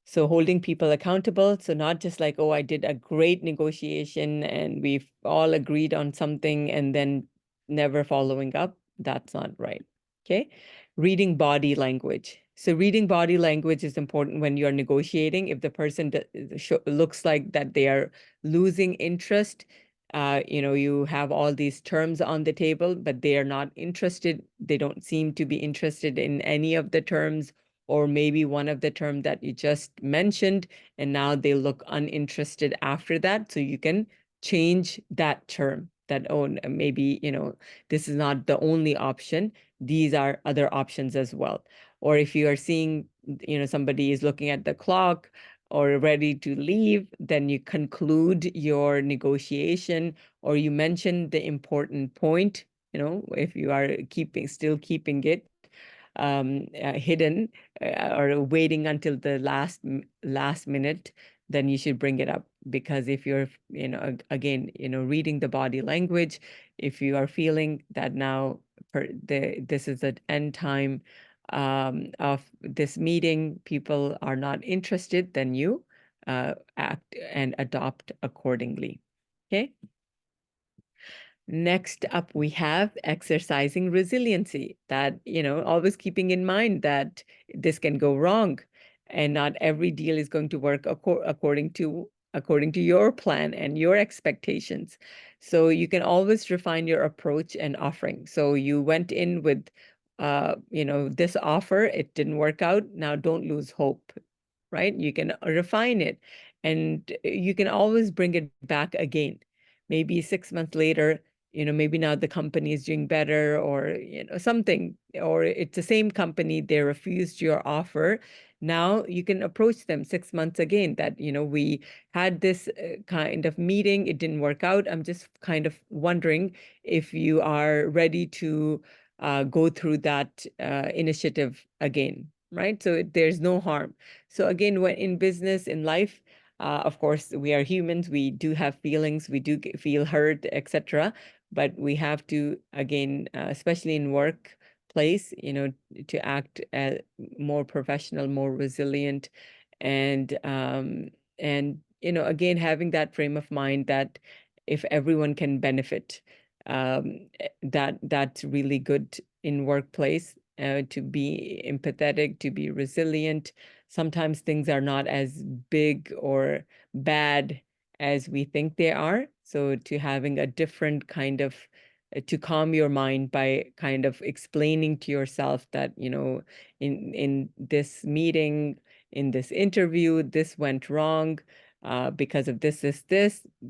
So holding people accountable. So not just like, oh, I did a great negotiation and we've all agreed on something and then never following up. That's not right. Okay. Reading body language. So reading body language is important when you're negotiating. If the person looks like that they are losing interest, you have all these terms on the table, but they are not interested. They don't seem to be interested in any of the terms, or maybe one of the term that you just mentioned, and now they look uninterested after that. So you can change that term that, oh, maybe, this is not the only option. These are other options as well. Or if you are seeing, somebody is looking at the clock or ready to leave, then you conclude your negotiation, or you mention the important point, if you are still keeping it hidden or waiting until the last minute, then you should bring it up. Because if you're, again, reading the body language, if you are feeling that now this is the end time of this meeting, people are not interested, then you act and adopt accordingly. Okay. Next up, we have exercising resiliency, that, always keeping in mind that this can go wrong and not every deal is going to work according to your plan and your expectations. So you can always refine your approach and offering. So you went in with, this offer, it didn't work out. Now don't lose hope, right? You can refine it and you can always bring it back again. Maybe 6 months later, maybe now the company is doing better, or, something, or it's the same company, they refused your offer. Now you can approach them 6 months again that, we had this kind of meeting, it didn't work out. I'm just kind of wondering if you are ready to go through that initiative again, right? So there's no harm. So again, when in business, in life, of course, we are humans. We do have feelings. We do feel hurt, etc. But we have to, again, especially in workplace, to act more professional, more resilient, and again, having that frame of mind that if everyone can benefit, that's really good in workplace. To be empathetic, to be resilient. Sometimes things are not as big or bad as we think they are. So to having a different kind of, to calm your mind by kind of explaining to yourself that, in this meeting, in this interview, this went wrong because of this,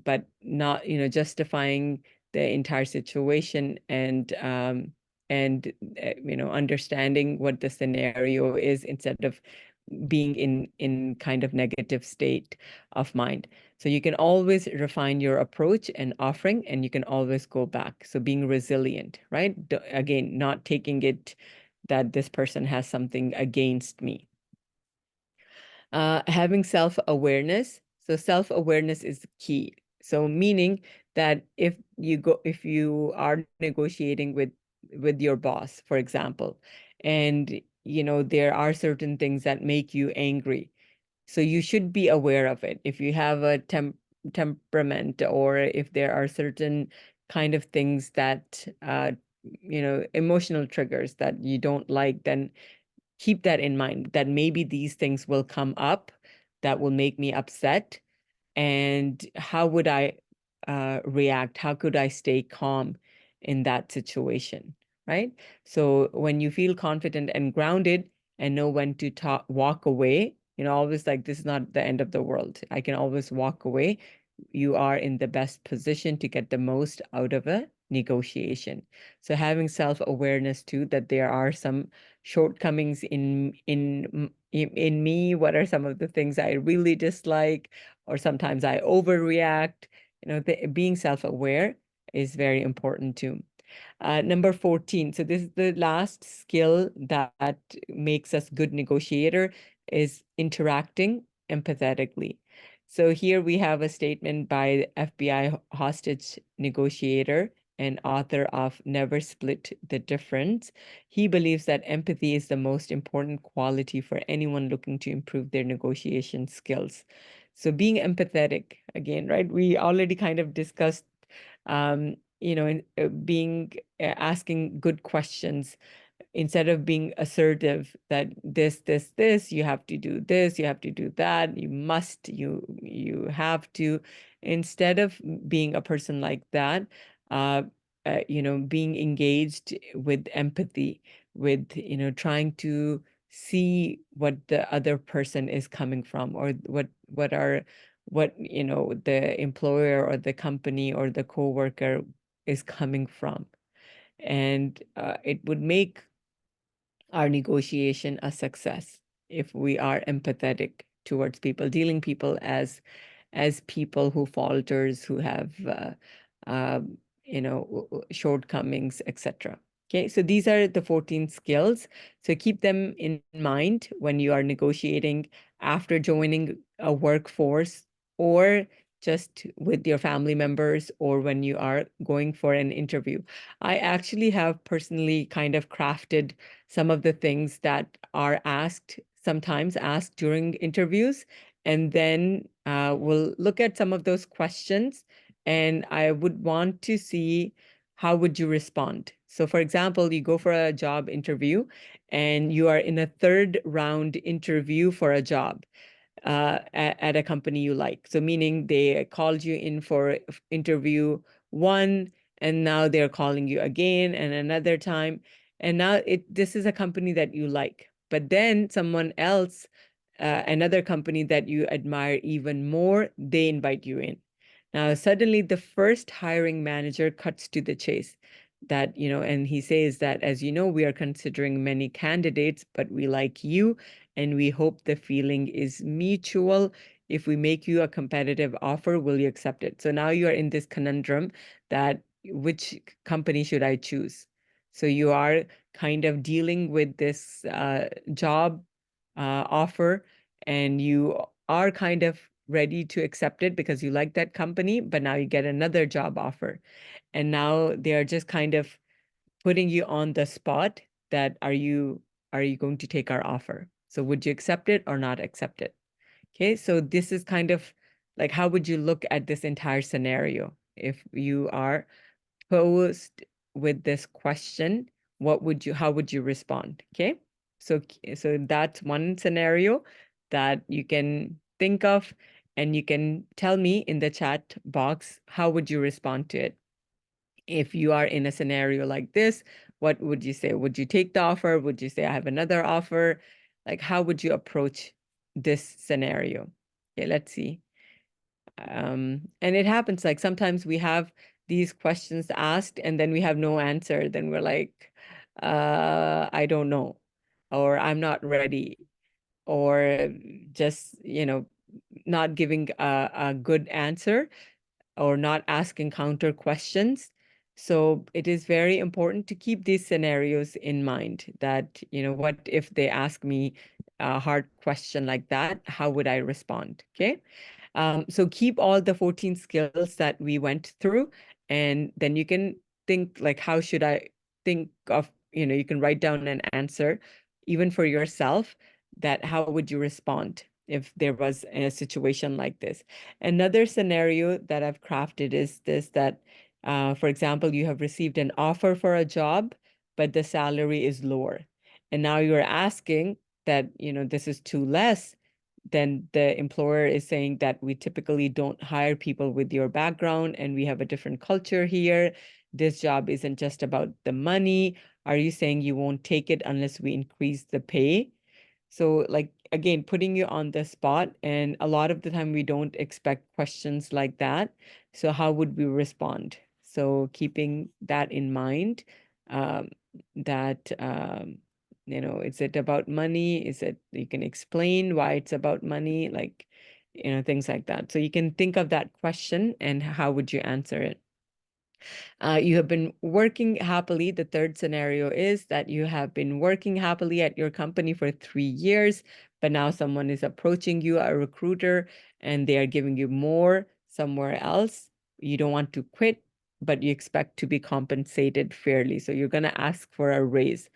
but not, justifying the entire situation, and understanding what the scenario is instead of being in kind of negative state of mind. So you can always refine your approach and offering, and you can always go back. So being resilient, right? Again, not taking it that this person has something against me. Having self-awareness. So self-awareness is key. So meaning that if you are negotiating with your boss, for example, and there are certain things that make you angry, so you should be aware of it. If you have a temperament, or if there are certain kind of things that emotional triggers that you don't like, then keep that in mind, that maybe these things will come up that will make me upset. And how would I react? How could I stay calm in that situation, right? So when you feel confident and grounded and know when to walk away, always like, this is not the end of the world, I can always walk away. You are in the best position to get the most out of a negotiation. So having self-awareness too, that there are some shortcomings in me. What are some of the things I really dislike, or sometimes I overreact? Being self-aware is very important too. Number 14. So this is the last skill that makes us good negotiator, is interacting empathetically. So here we have a statement by FBI hostage negotiator, and author of Never Split the Difference. He believes that empathy is the most important quality for anyone looking to improve their negotiation skills. So being empathetic, again, right? We already kind of discussed, being asking good questions instead of being assertive that this, you have to do this, you have to do that, you must, you have to. Instead of being a person like that, uh, being engaged with empathy, with, trying to see what the other person is coming from, or what the employer or the company or the coworker is coming from. And it would make our negotiation a success if we are empathetic towards people, dealing people as people who falters, who have shortcomings, etc. Okay, so these are the 14 skills. So keep them in mind when you are negotiating after joining a workforce, or just with your family members, or when you are going for an interview. I actually have personally kind of crafted some of the things that are sometimes asked during interviews, and then we'll look at some of those questions, and I would want to see how would you respond. So for example, you go for a job interview and you are in a third round interview for a job at a company you like. So meaning they called you in for interview one, and now they're calling you again and another time. And now this is a company that you like, but then someone else, another company that you admire even more, they invite you in. Now, suddenly the first hiring manager cuts to the chase that, and he says that, as you know, we are considering many candidates, but we like you, and we hope the feeling is mutual. If we make you a competitive offer, will you accept it? So now you are in this conundrum that which company should I choose? So you are kind of dealing with this job offer, and you are kind of ready to accept it because you like that company, but now you get another job offer. And now they are just kind of putting you on the spot that are you going to take our offer? So would you accept it or not accept it? Okay, so this is kind of like, how would you look at this entire scenario if you are posed with this question? How would you respond? Okay, so that's one scenario that you can think of, and you can tell me in the chat box, how would you respond to it? If you are in a scenario like this, what would you say? Would you take the offer? Would you say, I have another offer? Like, how would you approach this scenario? Okay, let's see. And it happens, like sometimes we have these questions asked and then we have no answer. Then we're like, I don't know, or I'm not ready, or just, not giving a good answer, or not asking counter questions. So it is very important to keep these scenarios in mind that, what if they ask me a hard question like that? How would I respond? Okay. So keep all the 14 skills that we went through, and then you can think like, how should I think of, you can write down an answer, even for yourself, that how would you respond if there was a situation like this. Another scenario that I've crafted is this, that, for example, you have received an offer for a job, but the salary is lower. And now you're asking that, this is too less. Then the employer is saying that we typically don't hire people with your background, and we have a different culture here. This job isn't just about the money. Are you saying you won't take it unless we increase the pay? So, like, again, putting you on the spot, and a lot of the time we don't expect questions like that. So how would we respond? So keeping that in mind, um, that is it about money? Is it, you can explain why it's about money, like, things like that. So you can think of that question and how would you answer it? You have been working happily. The third scenario is that you have been working happily at your company for 3 years, but now someone is approaching you, a recruiter, and they are giving you more somewhere else. You don't want to quit. but you expect to be compensated fairly. So you're going to ask for a raise.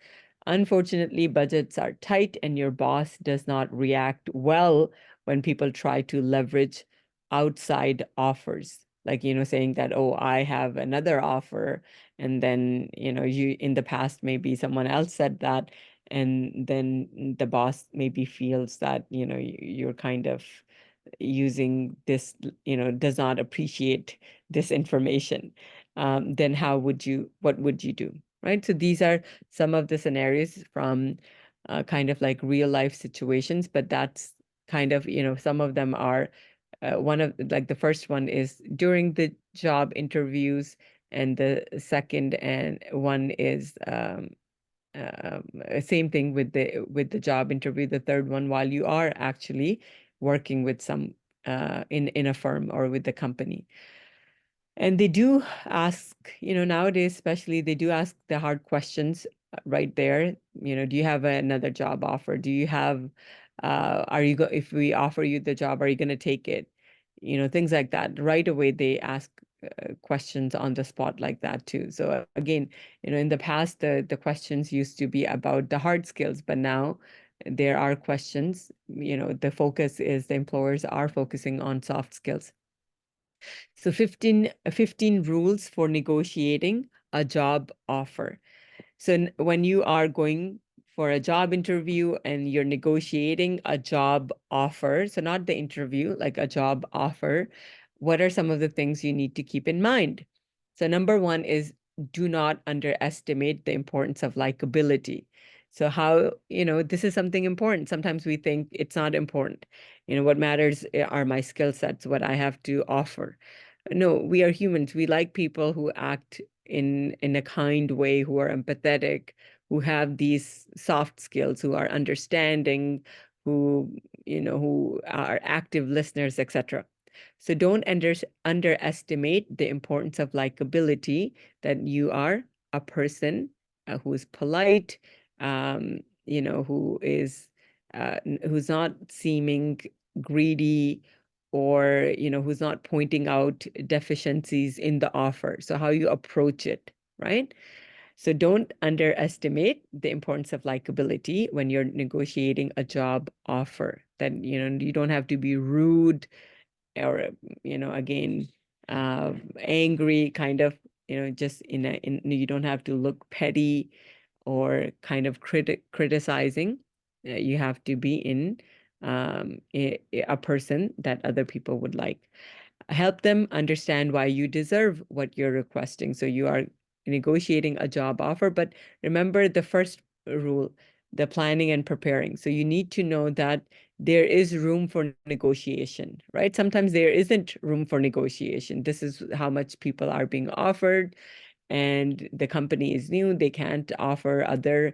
Unfortunately, budgets are tight and your boss does not react well when people try to leverage outside offers. Like, saying that, oh, I have another offer. And then, you in the past, maybe someone else said that. And then the boss maybe feels that, you're kind of using this, does not appreciate this information. Then what would you do? Right? So these are some of the scenarios from kind of like real life situations, but that's kind of, some of them are one of like the first one is during the job interviews, and the second and one is same thing with the job interview. The third one, while you are actually working with some in a firm or with the company. And they do ask, nowadays especially, they do ask the hard questions right there. Do you have another job offer? Do you have, if we offer you the job, are you going to take it? Things like that. Right away, they ask questions on the spot like that too. So again, in the past, the questions used to be about the hard skills, but now there are questions, the focus is the employers are focusing on soft skills. So 15 rules for negotiating a job offer. So when you are going for a job interview and you're negotiating a job offer, so not the interview, like a job offer, what are some of the things you need to keep in mind? So number one is do not underestimate the importance of likability. So how, this is something important. Sometimes we think it's not important. What matters are my skill sets, what I have to offer. No, we are humans. We like people who act in a kind way, who are empathetic, who have these soft skills, who are understanding, who, who are active listeners, etc. So don't underestimate the importance of likability, that you are a person who is polite, who is who's not seeming greedy, or who's not pointing out deficiencies in the offer. So how you approach it, right? So don't underestimate the importance of likability when you're negotiating a job offer. That you don't have to be rude, or again, angry, kind of, just you don't have to look petty or kind of criticizing. You have to be in a person that other people would like. Help them understand why you deserve what you're requesting. So you are negotiating a job offer, but remember the first rule, the planning and preparing. So you need to know that there is room for negotiation, right? Sometimes there isn't room for negotiation. This is how much people are being offered, and the company is new. They can't offer other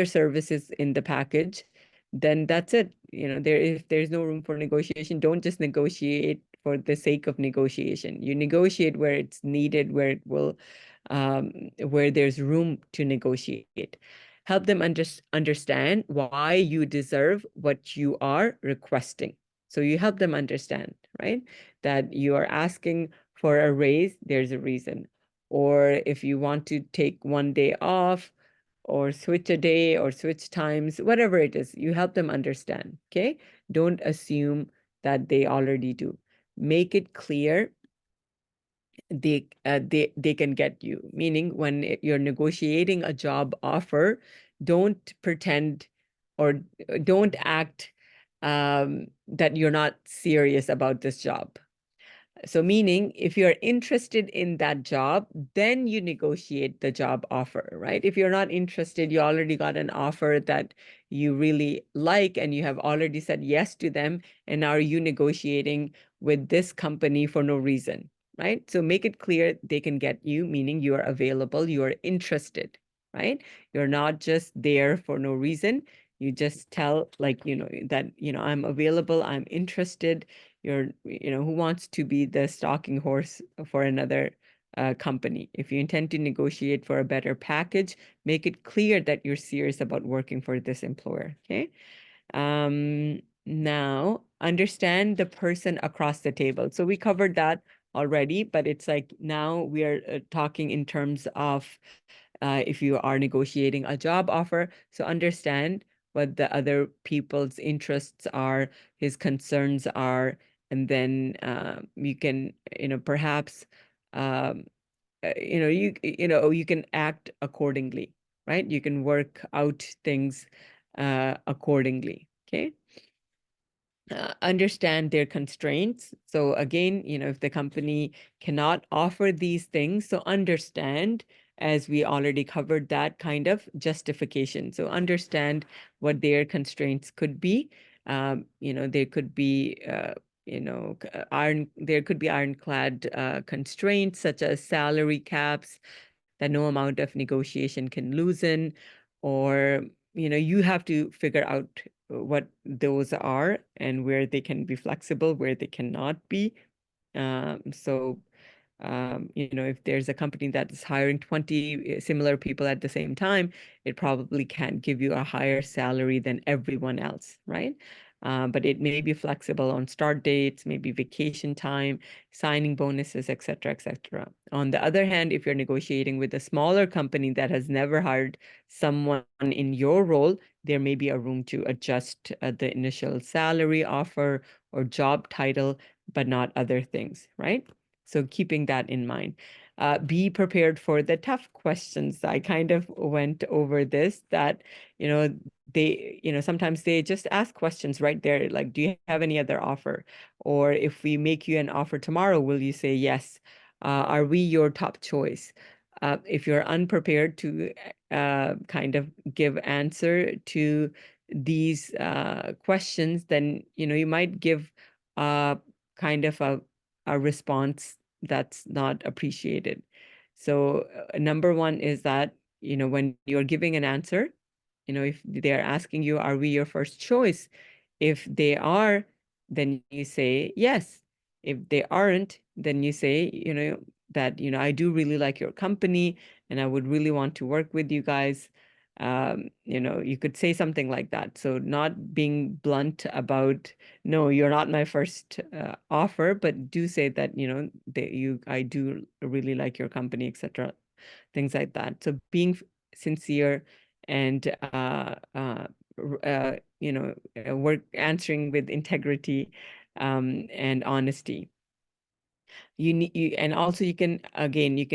services in the package. Then that's it. If there's no room for negotiation, don't just negotiate for the sake of negotiation. You negotiate where it's needed, where it will, where there's room to negotiate. Help them understand why you deserve what you are requesting. So you help them understand, right? That you are asking for a raise, there's a reason. Or if you want to take one day off, or switch a day, or switch times, whatever it is, you help them understand, okay? Don't assume that they already do. Make it clear they can get you. Meaning, when you're negotiating a job offer, don't pretend, or don't act that you're not serious about this job. So meaning, if you're interested in that job, then you negotiate the job offer, right? If you're not interested, you already got an offer that you really like, and you have already said yes to them, and now you negotiating with this company for no reason, right? So make it clear they can get you, meaning you are available, you are interested, right? You're not just there for no reason. You just tell, like, that, I'm available, I'm interested. Who wants to be the stalking horse for another company? If you intend to negotiate for a better package, make it clear that you're serious about working for this employer, okay? Now, understand the person across the table. So we covered that already, but it's like now we are talking in terms of if you are negotiating a job offer. So understand what the other people's interests are, his concerns are, and then you can, perhaps, um, you can act accordingly, right? You can work out things accordingly. Okay. Understand their constraints. So again, if the company cannot offer these things, so understand, as we already covered, that kind of justification. So understand what their constraints could be. There could be, there could be ironclad constraints such as salary caps that no amount of negotiation can loosen, or you have to figure out what those are and where they can be flexible, where they cannot be. So if there's a company that is hiring 20 similar people at the same time, it probably can't give you a higher salary than everyone else, right? But it may be flexible on start dates, maybe vacation time, signing bonuses, et cetera, et cetera. On the other hand, if you're negotiating with a smaller company that has never hired someone in your role, there may be a room to adjust the initial salary offer or job title, but not other things, right? So keeping that in mind. Be prepared for the tough questions. I kind of went over this, that, sometimes they just ask questions right there, like, do you have any other offer? Or if we make you an offer tomorrow, will you say yes? Are we your top choice? If you're unprepared to kind of give answer to these questions, then, you might give kind of a response that's not appreciated. So number one is that, when you're giving an answer, if they're asking you, are we your first choice? If they are, then you say yes. If they aren't, then you say, that, I do really like your company and I would really want to work with you guys. You could say something like that. So not being blunt about, no, you're not my first offer, but do say that, I do really like your company, etc. Things like that. So being sincere and work answering with integrity and honesty. And also you can, again, you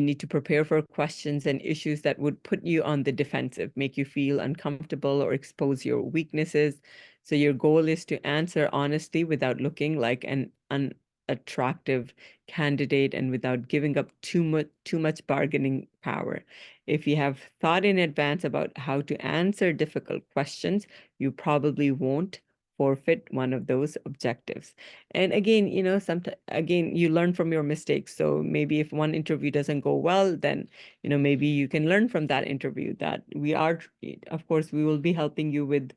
need to prepare for questions and issues that would put you on the defensive, make you feel uncomfortable or expose your weaknesses. So your goal is to answer honestly without looking like an unattractive candidate and without giving up too much bargaining power. If you have thought in advance about how to answer difficult questions, you probably won't forfeit one of those objectives. And again, sometimes, again, you learn from your mistakes. So maybe if one interview doesn't go well, then, maybe you can learn from that interview, that of course, we will be helping you with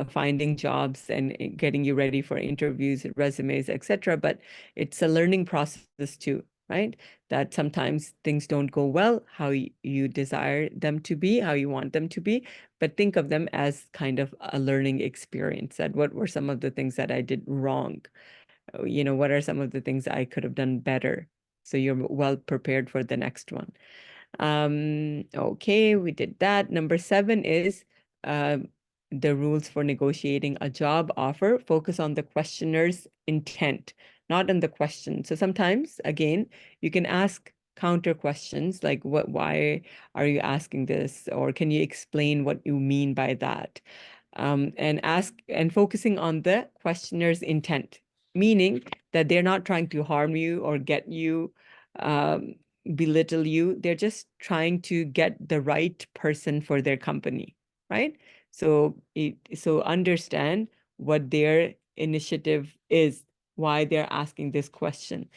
finding jobs and getting you ready for interviews, resumes, etc. But it's a learning process too, right? That sometimes things don't go well how you desire them to be, how you want them to be, but think of them as kind of a learning experience. That what were some of the things that I did wrong? What are some of the things I could have done better? So you're well prepared for the next one. Okay, we did that. Number 7 is uh, the rules for negotiating a job offer. Focus on the questioner's intent, not on the question. So sometimes, again, you can ask counter questions like, why are you asking this? Or can you explain what you mean by that? And focusing on the questioner's intent, meaning that they're not trying to harm you or get you, um, belittle you. They're just trying to get the right person for their company, right? So understand what their initiative is, why they're asking this question.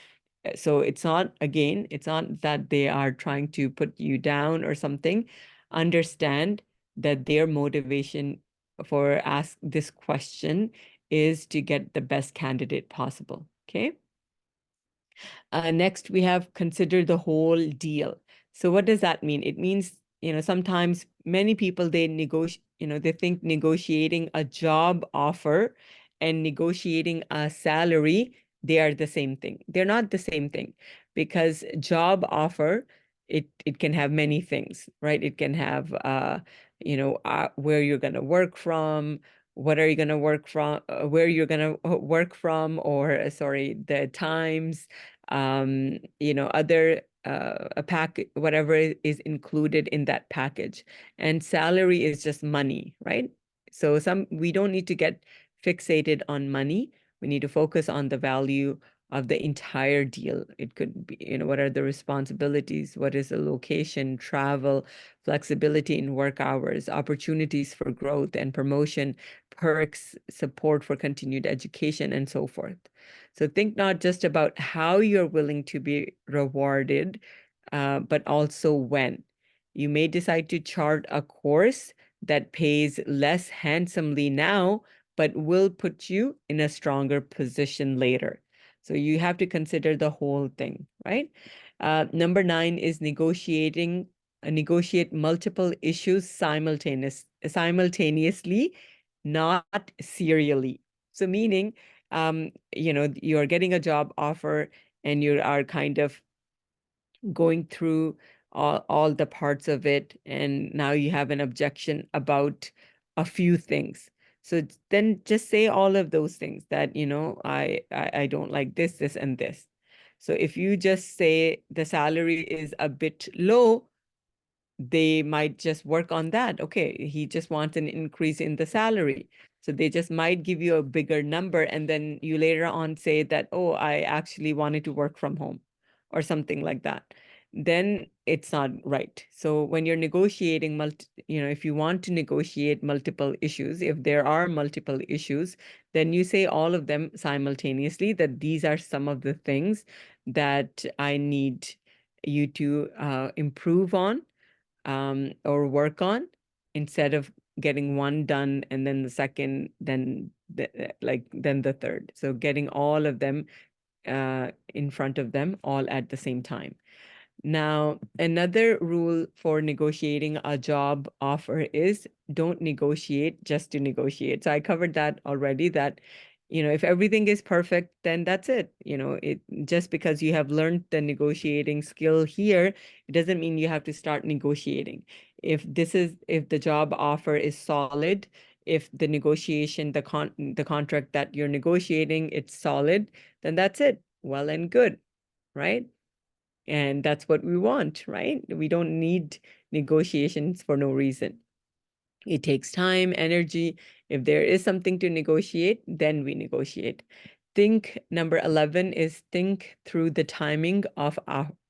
So it's not that they are trying to put you down or something. Understand that their motivation for ask this question is to get the best candidate possible. Okay. Next, we have consider the whole deal. So what does that mean? It means, sometimes many people, they negotiate, they think negotiating a job offer and negotiating a salary they are the same thing. They're not the same thing, because job offer, it can have many things, right? It can have where you're going to work from, what are you going to work from, where you're going to work from, or sorry, the times, other a pack, whatever is included in that package. And salary is just money, right? So we don't need to get fixated on money. We need to focus on the value of the entire deal. It could be, what are the responsibilities? What is the location, travel, flexibility in work hours, opportunities for growth and promotion, perks, support for continued education, and so forth. So think not just about how you're willing to be rewarded, but also when. You may decide to chart a course that pays less handsomely now, but will put you in a stronger position later. So you have to consider the whole thing, right? Number 9 is negotiate multiple issues simultaneously, not serially. So meaning, you're getting a job offer and you are kind of going through all the parts of it, and now you have an objection about a few things. So then just say all of those things that, I don't like this, and this. So if you just say the salary is a bit low, they might just work on that. Okay, he just wants an increase in the salary. So they just might give you a bigger number, and then you later on say that, oh, I actually wanted to work from home or something like that. Then it's not right. So when you're negotiating if you want to negotiate multiple issues, if there are multiple issues, then you say all of them simultaneously, that these are some of the things that I need you to improve on, or work on, instead of getting one done and then the second, then then the third. So getting all of them in front of them all at the same time. Now, another rule for negotiating a job offer is don't negotiate just to negotiate. So I covered that already, that, if everything is perfect, then that's it. It just because you have learned the negotiating skill here, it doesn't mean you have to start negotiating. If the job offer is solid, if the negotiation, the contract that you're negotiating, it's solid, then that's it. Well and good, right? And that's what we want, right? We don't need negotiations for no reason. It takes time, energy. If there is something to negotiate, then we negotiate. Number 11 is think through the timing of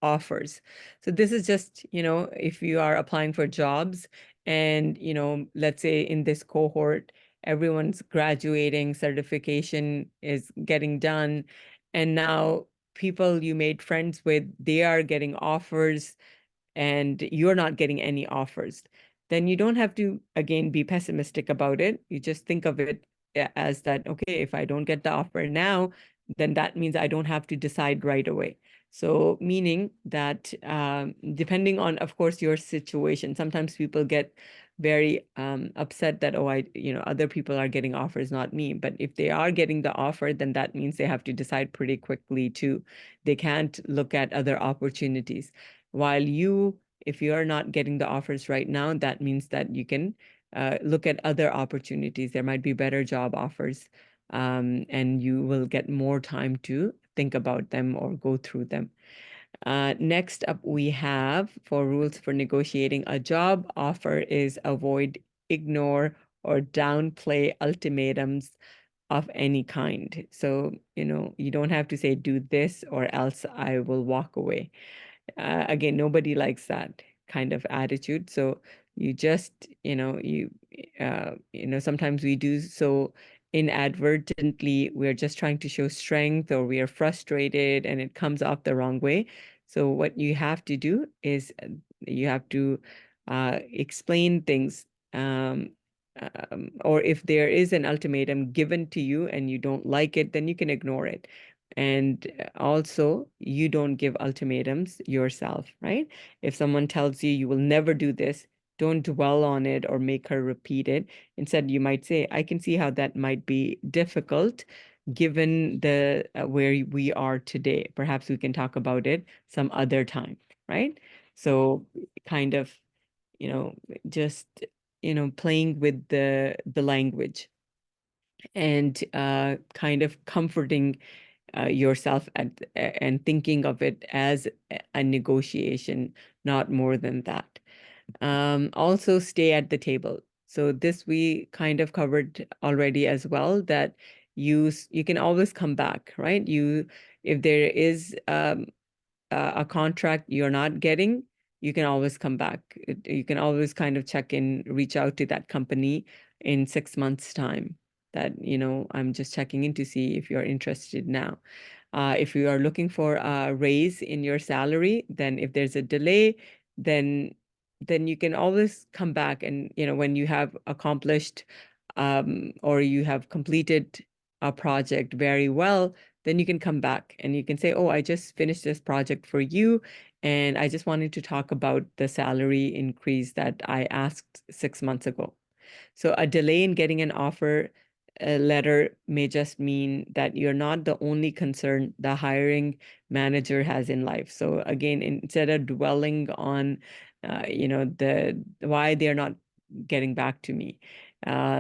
offers. So this is just, if you are applying for jobs and, let's say in this cohort, everyone's graduating, certification is getting done, and now people you made friends with, they are getting offers and you're not getting any offers, then you don't have to, again, be pessimistic about it. You just think of it as that, okay, if I don't get the offer now, then that means I don't have to decide right away. So meaning that depending on, of course, your situation, sometimes people get very upset that, oh, other people are getting offers, not me. But if they are getting the offer, then that means they have to decide pretty quickly too. They can't look at other opportunities. While if you are not getting the offers right now, that means that you can look at other opportunities. There might be better job offers, and you will get more time to think about them or go through them. Next up, we have, for rules for negotiating a job offer, is avoid, ignore, or downplay ultimatums of any kind. So, you don't have to say, do this or else I will walk away. Again, nobody likes that kind of attitude. So you just, sometimes we do so inadvertently. We're just trying to show strength, or we are frustrated and it comes off the wrong way. So what you have to do is you have to explain things. Or if there is an ultimatum given to you and you don't like it, then you can ignore it. And also, you don't give ultimatums yourself, right? If someone tells you will never do this, don't dwell on it or make her repeat it. Instead, you might say, I can see how that might be difficult. given the where we are today. Perhaps we can talk about it some other time, right? So kind of, you know, just, playing with the language and kind of comforting yourself and thinking of it as a negotiation, not more than that. Also stay at the table. So this we kind of covered already as well, that you can always come back, right? If there is a contract you're not getting, you can always come back. You can always kind of check in, reach out to that company in 6 months' time, that, I'm just checking in to see if you're interested now. If you are looking for a raise in your salary, then if there's a delay, then you can always come back, and when you have accomplished or you have completed a project very well, then you can come back and you can say, oh, I just finished this project for you, and I just wanted to talk about the salary increase that I asked 6 months ago. So a delay in getting an offer letter may just mean that you're not the only concern the hiring manager has in life. So again, instead of dwelling on, the why they're not getting back to me,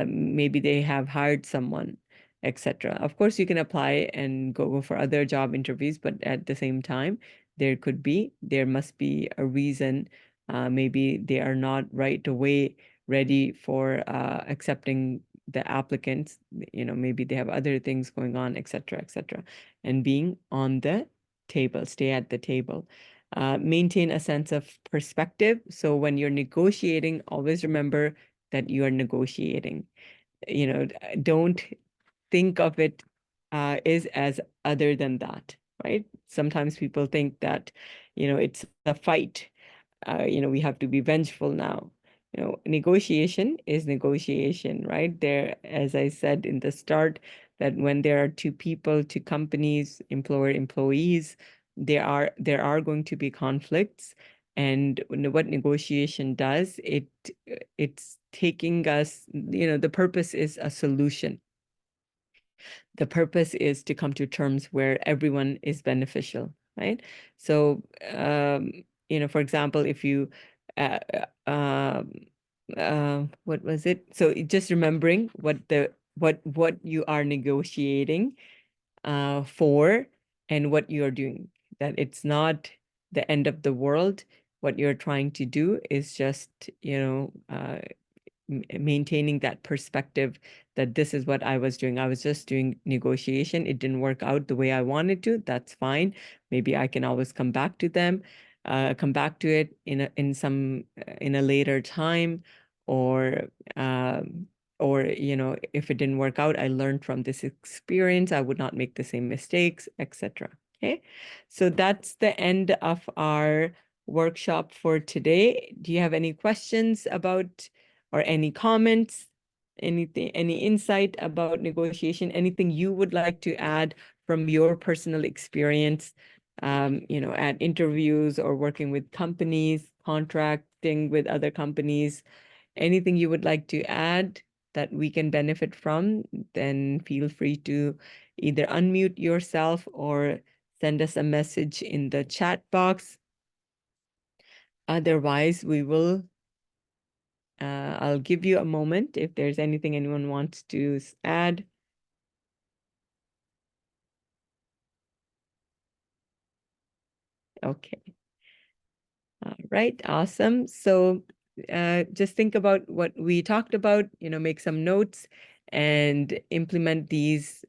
maybe they have hired someone, etc. Of course, you can apply and go for other job interviews, but at the same time, there must be a reason. Maybe they are not right away ready for accepting the applicants. Maybe they have other things going on, etc., etc. And being on the table, stay at the table. Maintain a sense of perspective. So when you're negotiating, always remember that you are negotiating. Don't think of it is as other than that, right? Sometimes people think that, it's a fight. We have to be vengeful now. Negotiation is negotiation, right? There, as I said in the start, that when there are two people, two companies, employer, employees, there are going to be conflicts. And what negotiation does, it's taking us, the purpose is a solution. The purpose is to come to terms where everyone is beneficial, right? So, for example, if you, uh, uh, um, what was it? So just remembering what you are negotiating for and what you are doing, that it's not the end of the world. What you're trying to do is just, maintaining that perspective that this is what I was doing. I was just doing negotiation. It didn't work out the way I wanted to. That's fine. Maybe I can always come back to them, come back to it in a later time, or um, if it didn't work out, I learned from this experience. I would not make the same mistakes, etc. Okay, so that's the end of our workshop for today. Do you have any questions about or any comments, anything, any insight about negotiation, anything you would like to add from your personal experience, at interviews or working with companies, contracting with other companies, anything you would like to add that we can benefit from, then feel free to either unmute yourself or send us a message in the chat box. Otherwise, I'll give you a moment if there's anything anyone wants to add. Okay. All right, awesome. So just think about what we talked about, make some notes and implement these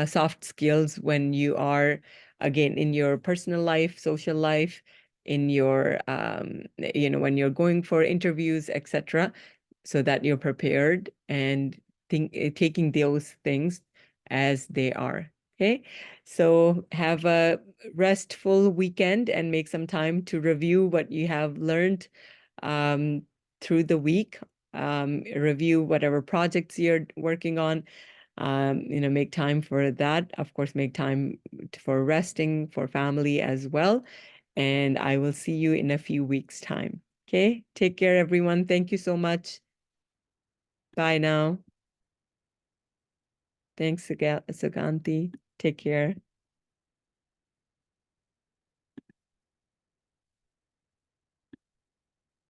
soft skills when you are, again, in your personal life, social life, in your, when you're going for interviews, etc., so that you're prepared and taking those things as they are. Okay, so have a restful weekend and make some time to review what you have learned um, through the week. Review whatever projects you're working on. Make time for that. Of course, make time for resting, for family as well. And I will see you in a few weeks' time. Okay, take care, everyone. Thank you so much. Bye now. Thanks, Suganti. Take care.